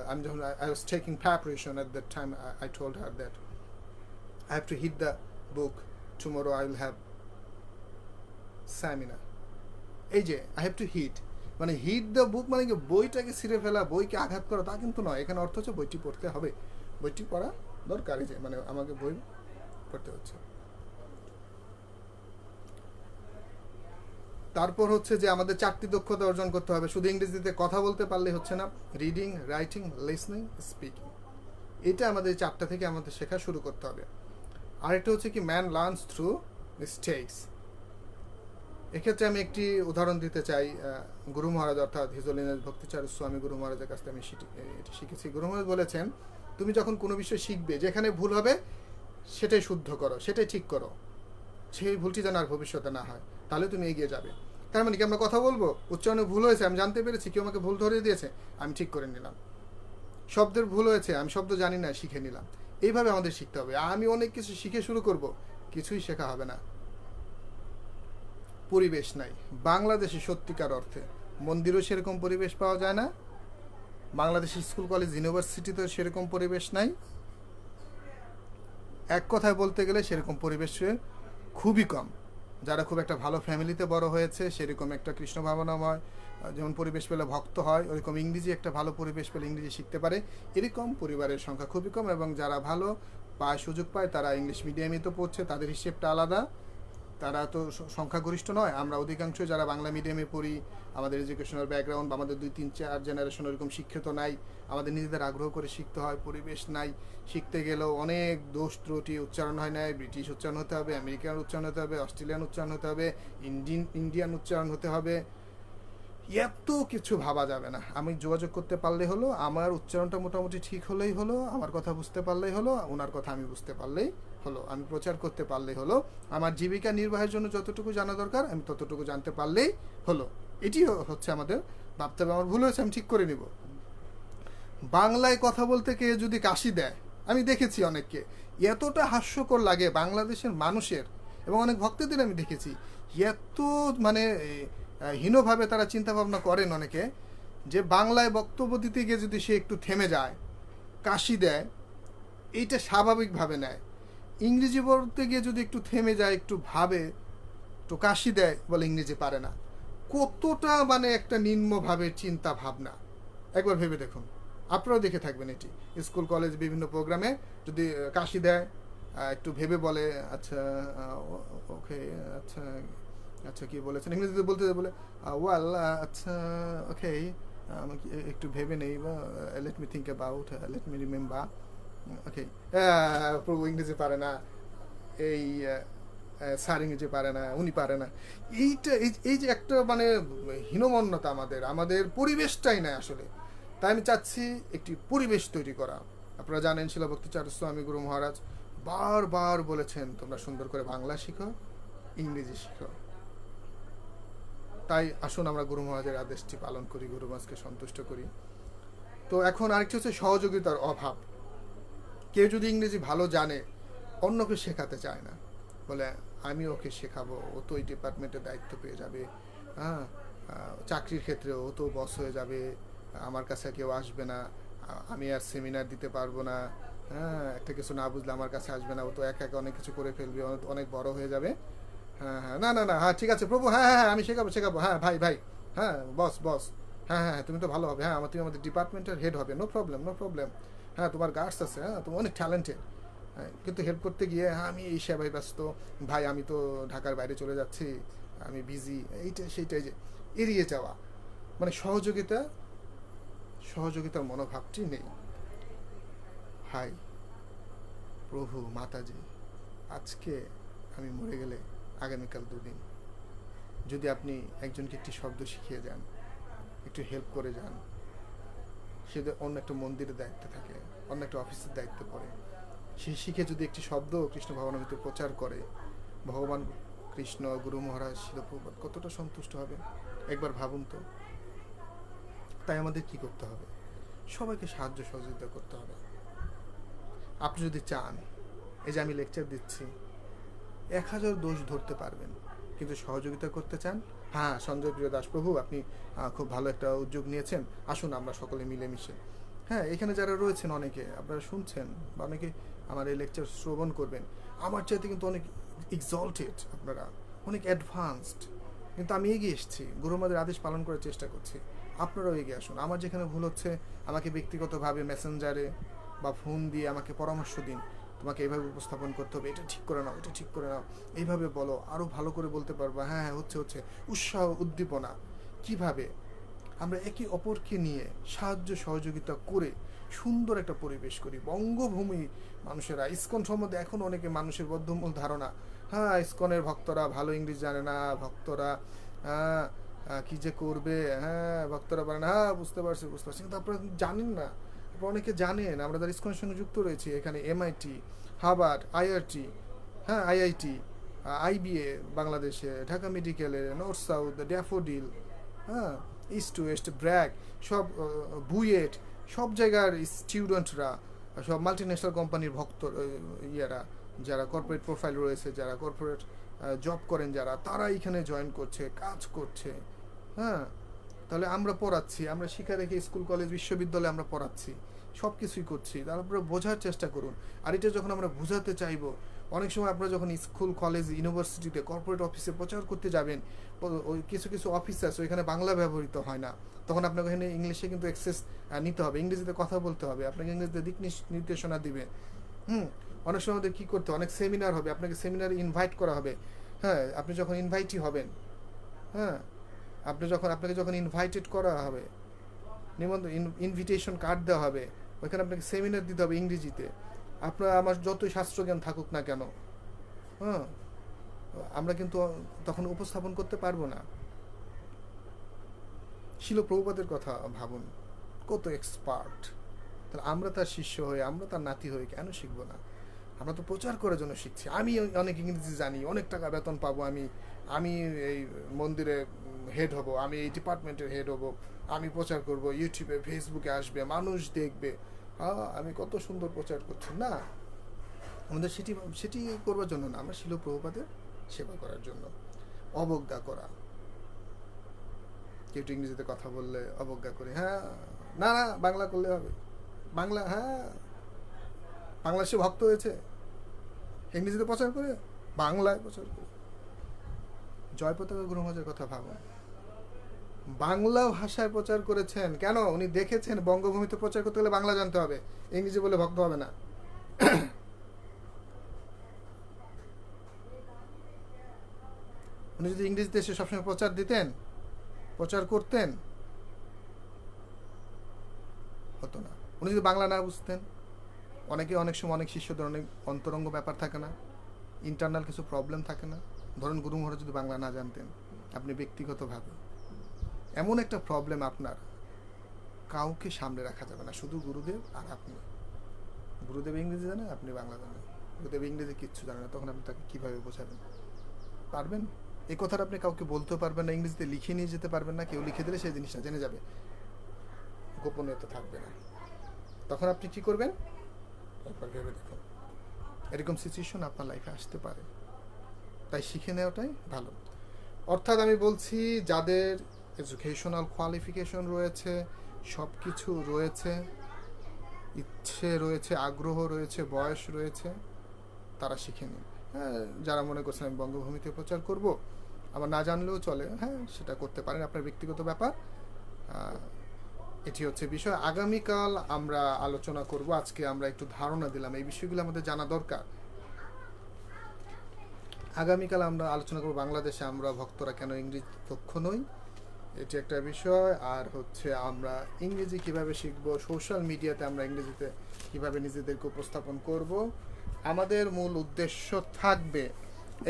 আমি যখন I was taking preparation at that time, I told her that I have to hit the book, tomorrow I will have seminar. এই যে I have to hit, মানে hit the book মানে কি বইটাকে ছিঁড়ে ফেলা, বইকে আঘাত করা, তা কিন্তু নয়। এখানে অর্থ হচ্ছে বইটি পড়তে হবে, বইটি পড়া দরকার, যে মানে আমাকে বই পড়তে হচ্ছে। তারপর হচ্ছে যে আমাদের 4টি দক্ষতা অর্জন করতে হবে। শুধু ইংরেজিতে কথা বলতে পারলে হচ্ছে না, রিডিং, রাইটিং, লিসনিং, স্পিকিং, এটা আমাদের 4টা থেকে আমাদের শেখা শুরু করতে হবে। আরেকটা হচ্ছে কি ম্যান লার্নস থ্রু মিস্টেকস। এক্ষেত্রে আমি একটি উদাহরণ দিতে চাই। গুরু মহারাজ অর্থাৎ হিজ হোলিনেস ভক্তিচারণ স্বামী গুরু মহারাজের কাছ থেকে আমি এটি শিখেছি। গুরু মহারাজ বলেছেন, তুমি যখন কোনো বিষয় শিখবে, যেখানে ভুল হবে সেটাই শুদ্ধ করো, সেটাই ঠিক করো, সেই ভুলটি যেন আর ভবিষ্যতে না হয়, তাহলে তুমি এগিয়ে যাবে। তার মানে কি আমরা কথা বলবো, উচ্চারণে ভুল হয়েছে, আমি জানতে পেরেছি, কেউ আমাকে ভুল ধরিয়ে দিয়েছে, আমি ঠিক করে নিলাম। শব্দের ভুল হয়েছে, আমি শব্দ জানি না, শিখে নিলাম। এইভাবে আমাদের শিখতে হবে। আমি অনেক কিছু শিখে শুরু করব, কিছুই শেখা হবে না। পরিবেশ নাই বাংলাদেশে, সত্যিকার অর্থে মন্দিরও সেরকম পরিবেশ পাওয়া যায় না, বাংলাদেশের স্কুল কলেজ ইউনিভার্সিটিতেও সেরকম পরিবেশ নাই। এক কথায় বলতে গেলে সেরকম পরিবেশ খুবই কম। যারা খুব একটা ভালো ফ্যামিলিতে বড় হয়েছে, সেরকম একটা কৃষ্ণ ভাবনাময় যেমন পরিবেশ পেলে ভক্ত হয়, ওরকম ইংরেজি একটা ভালো পরিবেশ পেলে ইংরেজি শিখতে পারে, এরকম পরিবারের সংখ্যা খুবই কম। এবং যারা ভালো পায়, সুযোগ পায়, তারা ইংলিশ মিডিয়ামে তো পড়ছে, তাদের হিসেবটা আলাদা। তারা তো সংখ্যাগরিষ্ঠ নয়। আমরা অধিকাংশ যারা বাংলা মিডিয়ামে পড়ি, আমাদের এডুকেশনাল ব্যাকগ্রাউন্ড, আমাদের 2-3-4 জেনারেশন এরকম শিক্ষিত নাই, আমাদের নিজেদের আগ্রহ করে শিখতে হয়, পরিবেশ নাই, শিখতে গেলেও অনেক দোষ ত্রুটি, উচ্চারণ হয় নাই, ব্রিটিশ উচ্চারণ হতে হবে, আমেরিকান উচ্চারণ হতে হবে, অস্ট্রেলিয়ান উচ্চারণ হতে হবে, ইন্ডিয়ান উচ্চারণ হতে হবে, এত কিছু ভাবা যাবে না। আমি যোগাযোগ করতে পারলে হলো, আমার উচ্চারণটা মোটামুটি ঠিক হলেই হলো, আমার কথা বুঝতে পারলেই হলো, ওনার কথা আমি বুঝতে পারলেই হলো, আমি প্রচার করতে পারলেই হলো, আমার জীবিকা নির্বাহের জন্য যতটুকু জানা দরকার আমি ততটুকু জানতে পারলেই হলো। এটি হচ্ছে আমাদের ভাবতে হবে। আমার ভুল হয়েছে, আমি ঠিক করে নিব। বাংলায় কথা বলতে কে যদি কাশি দেয়, আমি দেখেছি অনেককে, এতটা হাস্যকর লাগে বাংলাদেশের মানুষের, এবং অনেক ভক্তদের আমি দেখেছি এত মানে হীনভাবে তারা চিন্তা ভাবনা করেন অনেকে, যে বাংলায় বক্তব্য দিতে গিয়ে যদি সে একটু থেমে যায়, কাশি দেয়, এইটা স্বাভাবিকভাবে নেয়। ইংরেজি বলতে গিয়ে যদি একটু থেমে যায়, একটু ভাবে, একটু কাশি দেয়, বলে ইংরেজি পারে না। কতটা মানে একটা নিম্নভাবে চিন্তা ভাবনা, একবার ভেবে দেখুন। আপনারাও দেখে থাকবেন এটি স্কুল কলেজ বিভিন্ন প্রোগ্রামে, যদি কাশি দেয়, একটু ভেবে বলে আচ্ছা ওকে, আচ্ছা আচ্ছা কি বলেছেন ইংরেজিতে বলতে বলে ওয়েল আচ্ছা ওকে, আমাকে একটু ভেবে নেই, বা let me think about, let me remember, okay. প্রভু ইংরেজি পারে না, এই স্যার ইংরেজি পারে না, উনি পারে না, এইটা এই যে একটা মানে হীনমন্যতা আমাদের পরিবেশটাই নাই আসলে। তাই আমি চাচ্ছি একটি পরিবেশ তৈরি করা। আপনারা জানেন শিলভক্তিচার্য স্বামী গুরু মহারাজ বারবার বলেছেন, তোমরা সুন্দর করে বাংলা শিখো, ইংরেজি শিখো। তাই আসুন আমরা গুরু মহারাজের আদেশটি পালন করি, গুরু মহারাজকে সন্তুষ্ট করি। তো এখন আরেকটি হচ্ছে সহযোগিতার অভাব। কেউ যদি ইংরেজি ভালো জানে, অন্যকে শেখাতে চায় না, বলে আমি ওকে শেখাবো, ও তো ওই ডিপার্টমেন্টের দায়িত্ব পেয়ে যাবে, হ্যাঁ, চাকরির ক্ষেত্রে ও তো বস হয়ে যাবে, আমার কাছে কেউ আসবে না, আমি আর সেমিনার দিতে পারবো না, হ্যাঁ, একটা কিছু না বুঝলে আমার কাছে আসবে না, ও তো একা একা অনেক কিছু করে ফেলবে, অনেক বড় হয়ে যাবে। হ্যাঁ হ্যাঁ, না না না, হ্যাঁ ঠিক আছে প্রভু, হ্যাঁ হ্যাঁ আমি শেখাবো, হ্যাঁ ভাই ভাই, হ্যাঁ বস, হ্যাঁ হ্যাঁ তুমি তো ভালো হবে, হ্যাঁ তুমি আমাদের ডিপার্টমেন্টের হেড হবে, নো প্রবলেম, হ্যাঁ তোমার গার্ডস আছে, হ্যাঁ তুমি অনেক ট্যালেন্টেড। হ্যাঁ, কিন্তু হেল্প করতে গিয়ে হ্যাঁ আমি এই সেবায় ব্যস্ত, ভাই আমি তো ঢাকার বাইরে চলে যাচ্ছি, আমি বিজি, সেইটাই যে এড়িয়ে যাওয়া, মানে সহযোগিতার মনোভাবটি নেই। ভাই, প্রভু, মাতাজি, আজকে আমি মরে গেলে আগামীকাল 2 দিন, যদি আপনি একজনকে একটি শব্দ শিখিয়ে যান, একটু হেল্প করে যান, সে অন্য একটা মন্দিরের দায়িত্বে থাকে, অন্য একটা অফিসের দায়িত্বে পড়ে, সে শিখে যদি একটি শব্দ কৃষ্ণ ভগবানের ভিতরে প্রচার করে, ভগবান কৃষ্ণ, গুরু মহারাজ, শিলপ্রভুপাদ কতটা সন্তুষ্ট হবে একবার ভাবুন তো। তাই আমাদের কি করতে হবে? সবাইকে সাহায্য সহযোগিতা করতে হবে। আপনি যদি চান, এই যে আমি লেকচার দিচ্ছি, 1000 দোষ ধরতে পারবেন, কিন্তু সহযোগিতা করতে চান, হ্যাঁ সঞ্জয় প্রিয় দাস প্রভু আপনি খুব ভালো একটা উদ্যোগ নিয়েছেন, আসুন আমরা সকলে মিলেমিশে, হ্যাঁ এখানে যারা রয়েছেন অনেকে আপনারা শুনছেন, বা অনেকে আমার এই লেকচার শ্রবণ করবেন, আমার চাইতে কিন্তু অনেক এক্সল্টেড, আপনারা অনেক অ্যাডভান্সড, কিন্তু আমি এগিয়ে এসেছি, গুরুমাদের আদেশ পালন করার চেষ্টা করছি, আপনারাও এগিয়ে আসুন। আমার যেখানে ভুল হচ্ছে, আমাকে ব্যক্তিগতভাবে মেসেঞ্জারে বা ফোন দিয়ে আমাকে পরামর্শ দিন, তোমাকে এইভাবে উপস্থাপন করতে হবে, এটা ঠিক করে নাও, এটা ঠিক করে নাও, এইভাবে বলো, আরও ভালো করে বলতে পারবো, হ্যাঁ হ্যাঁ হচ্ছে, উৎসাহ উদ্দীপনা, কিভাবে আমরা একে অপরকে নিয়ে সাহায্য সহযোগিতা করে সুন্দর একটা পরিবেশ করি। বঙ্গভূমি মানুষেরা ইসকন সম্বন্ধে এখন অনেকে মানুষের বদ্ধমূল ধারণা, হ্যাঁ ইসকনের ভক্তরা ভালো ইংলিশ জানে না, ভক্তরা হ্যাঁ কী যে করবে, হ্যাঁ ভক্তরা পারে না, হ্যাঁ বুঝতে পারছি, কিন্তু আপনারা জানেন না, আপনারা অনেকে জানেন আমরা যারা ইসকনের সঙ্গে যুক্ত রয়েছি, এখানে MIT, হার্ভার্ড, IRT, হ্যাঁ IIT, IBA বাংলাদেশে, ঢাকা মেডিকেলের, নর্থ সাউথ, ড্যাফোডিল, হ্যাঁ ইস্ট টু ওয়েস্ট, ব্র্যাক, সব বুয়েট, সব জায়গার স্টুডেন্টরা, সব মাল্টিন্যাশনাল কোম্পানির ভক্ত ইয়েরা, যারা কর্পোরেট প্রোফাইল রয়েছে, যারা কর্পোরেট জব করেন, যারা তারা এখানে জয়েন করছে, কাজ করছে, হ্যাঁ তাহলে আমরা পড়াচ্ছি, আমরা শিক্ষা রেখে স্কুল কলেজ বিশ্ববিদ্যালয়ে আমরা পড়াচ্ছি, সব কিছুই করছি, তারপরে বোঝার চেষ্টা করুন। আর এটা যখন আমরা বোঝাতে চাইবো, অনেক সময় আপনারা যখন স্কুল কলেজ ইউনিভার্সিটিতে কর্পোরেট অফিসে প্রচার করতে যাবেন, ওই কিছু অফিস আছে ওইখানে বাংলা ব্যবহৃত হয় না, তখন আপনাকে এখানে ইংলিশে কিন্তু অ্যাক্সেস নিতে হবে, ইংরেজিতে কথা বলতে হবে, আপনাকে ইংরেজিতে দিক নির্দেশনা দিবে। অনেক সময় আমাদের কী করতে, অনেক সেমিনার হবে, আপনাকে সেমিনারে ইনভাইট করা হবে, হ্যাঁ, আপনি যখন ইনভাইটই হবেন, হ্যাঁ, আপনাকে যখন ইনভাইটেড করা হবে, ইনভিটেশন কার্ড দেওয়া হবে, ওইখানে আপনাকে সেমিনার দিতে হবে ইংরেজিতে। আপনার আমার যতই শাস্ত্রজ্ঞান থাকুক না কেন, হ্যাঁ, আমরা কিন্তু তখন উপস্থাপন করতে পারবো না। শিল প্রভুপাদের কথা ভাবুন, কত এক্সপার্ট। তাহলে আমরা তার শিষ্য হয়ে, আমরা তার নাতি হয়ে কেন শিখবো না? আমরা তো প্রচার করার জন্য শিখছি। আমি অনেক ইংরেজি জানি, অনেক টাকা বেতন পাবো, আমি এই মন্দিরে হেড হব, আমি এই ডিপার্টমেন্টের হেড হব, আমি প্রচার করব, ইউটিউবে ফেসবুকে আসবে, মানুষ দেখবে, আমি কত সুন্দর প্রচার করছি। না, আমাদের সেটি করবার জন্য না, আমরা শিল প্রভুপাদের সেবা করার জন্য। অবজ্ঞা করা, কেউ ইংরেজিতে কথা বললে অবজ্ঞা করি, হ্যাঁ না না বাংলা করলে হবে, বাংলা, হ্যাঁ বাংলাদেশে ভক্ত হয়েছে, ইংরেজিতে প্রচার করে, বাংলায় প্রচার করে। জয় পতাকা গুরু মহারাজের কথা ভাবুন, বাংলা ভাষায় প্রচার করেছেন। কেন? উনি দেখেছেন বঙ্গভূমিতে প্রচার করতে গেলে বাংলা জানতে হবে, ইংরেজি বলে ভক্ত হবে না। উনি যদি ইংরেজিতে এসে সবসময় প্রচার দিতেন, প্রচার করতেন, হতো না। উনি যদি বাংলা না বুঝতেন, অনেক সময় অনেক শিষ্যদের অনেক অন্তরঙ্গ ব্যাপার থাকে না, ইন্টারনাল কিছু প্রবলেম থাকে না। ধরুন গুরু মহারাজ যদি বাংলা না জানতেন, আপনি ব্যক্তিগতভাবে এমন একটা প্রবলেম আপনার, কাউকে সামনে রাখা যাবে না, শুধু গুরুদেব আর আপনি। গুরুদেব ইংরেজি জানেন, আপনি বাংলা জানেন, গুরুদেব ইংরেজি কিচ্ছু জানেন না, তখন আপনি তাকে কীভাবে বোঝাবেন? পারবেন? এই কথাটা আপনি কাউকে বলতেও পারবেন না, ইংরেজিতে লিখে নিয়ে যেতে পারবেন না, কেউ লিখে দিলে সেই জিনিসটা জেনে যাবে, গোপনীয়তা থাকবে না। তখন আপনি কি করবেন? একবার ভেবে দেখুন, এরকম সিচুয়েশন আপনার লাইফে আসতে পারে, তাই শিখে নেওয়াটাই ভালো। অর্থাৎ আমি বলছি, যাদের এডুকেশনাল কোয়ালিফিকেশন রয়েছে, সব কিছু রয়েছে, ইচ্ছে রয়েছে, আগ্রহ রয়েছে, বয়স রয়েছে, তারা শিখে নিন। হ্যাঁ, যারা মনে করছেন আমি বঙ্গভূমিতে প্রচার করব, আমার না জানলেও চলে, হ্যাঁ সেটা করতে পারেন, আপনার ব্যক্তিগত ব্যাপার। এটি হচ্ছে বিষয়। আগামীকাল আমরা আলোচনা করব, আজকে আমরা একটু ধারণা দিলাম, এই বিষয়গুলো আমাদের জানা দরকার। আগামীকাল আমরা আলোচনা করব বাংলাদেশে আমরা ভক্তরা কেন ইংরেজি দক্ষ নই, এটি একটা বিষয়। আর হচ্ছে আমরা ইংরেজি কিভাবে শিখব, সোশ্যাল মিডিয়াতে আমরা ইংরেজিতে কিভাবে নিজেদেরকে উপস্থাপন করব। আমাদের মূল উদ্দেশ্য থাকবে,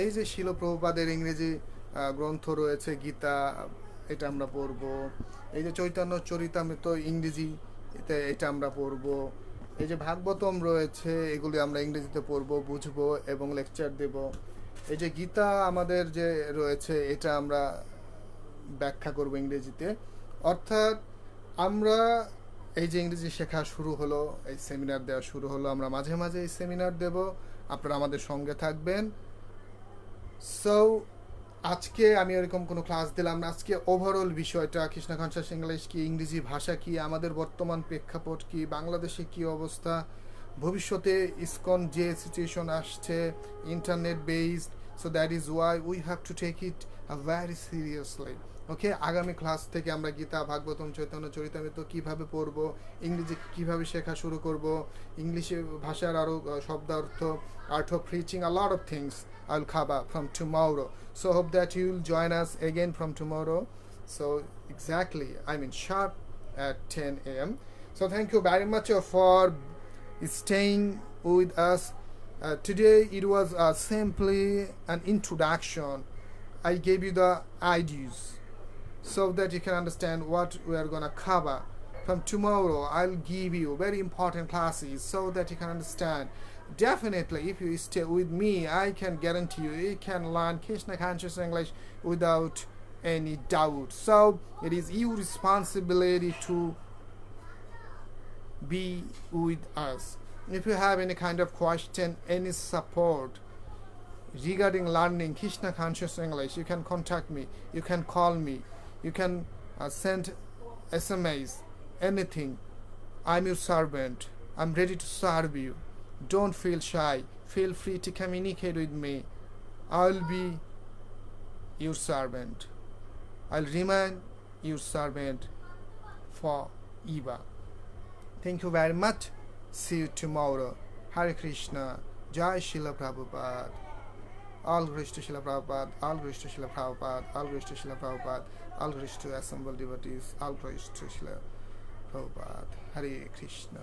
এই যে শিল প্রভুপাদের ইংরেজি গ্রন্থ রয়েছে, গীতা, এটা আমরা পড়ব। এই যে চৈতন্য চরিতামৃত ইংরেজি, এটা আমরা পড়ব। এই যে ভাগবতম রয়েছে, এগুলি আমরা ইংরেজিতে পড়ব, বুঝব এবং লেকচার দেব। এই যে গীতা আমাদের যে রয়েছে, এটা আমরা ব্যাখ্যা করব ইংরেজিতে। অর্থাৎ আমরা এই যে ইংরেজি শেখা শুরু হলো, এই সেমিনার দেওয়া শুরু হলো, আমরা মাঝে মাঝে এই সেমিনার দেব, আপনারা আমাদের সঙ্গে থাকবেন। সো আজকে আমি এরকম কোনো ক্লাস দিলাম না, আজকে ওভারঅল বিষয়টা কৃষ্ণ কনসাস ইংলিশ কি, ইংরেজি ভাষা কি, আমাদের বর্তমান প্রেক্ষাপট কি, বাংলাদেশে কি অবস্থা, ভবিষ্যতে ইসকন যে সিচুয়েশন আসছে, internet based, so that is why we have to take it very seriously. Okay, আগামী ক্লাস থেকে আমরা গীতা, ভাগবতম, চৈতন্য চরিতামৃত কীভাবে পড়ব, ইংরেজি কীভাবে শেখা শুরু করব, ইংলিশে ভাষার আরও শব্দার্থ, art of preaching, a lot of things I'll cover from tomorrow. So hope that you'll join us again from tomorrow. So exactly, sharp at 10 a.m. So thank you very much for staying with us. Today it was simply an introduction. I gave you the ideas so that you can understand what we are going to cover. From tomorrow I'll give you very important classes so that you can understand. Definitely, if you stay with me, I can guarantee you can learn Krishna conscious English without any doubt. So it is your responsibility to be with us. If you have any kind of question, any support regarding learning Krishna conscious English, you can contact me, you can call me, you can send SMS, anything. I'm your servant, I'm ready to serve you. Don't feel shy, feel free to communicate with me. I'll be your servant, I'll remain your servant forever. Thank you very much. See you tomorrow. Hare Krishna. Jai Srila Prabhupada. All glories to Srila Prabhupada, all glories to Srila Prabhupada, all glories to Srila Prabhupada, all glories to assembled devotees, all glories to Srila Prabhupada. Hare Krishna.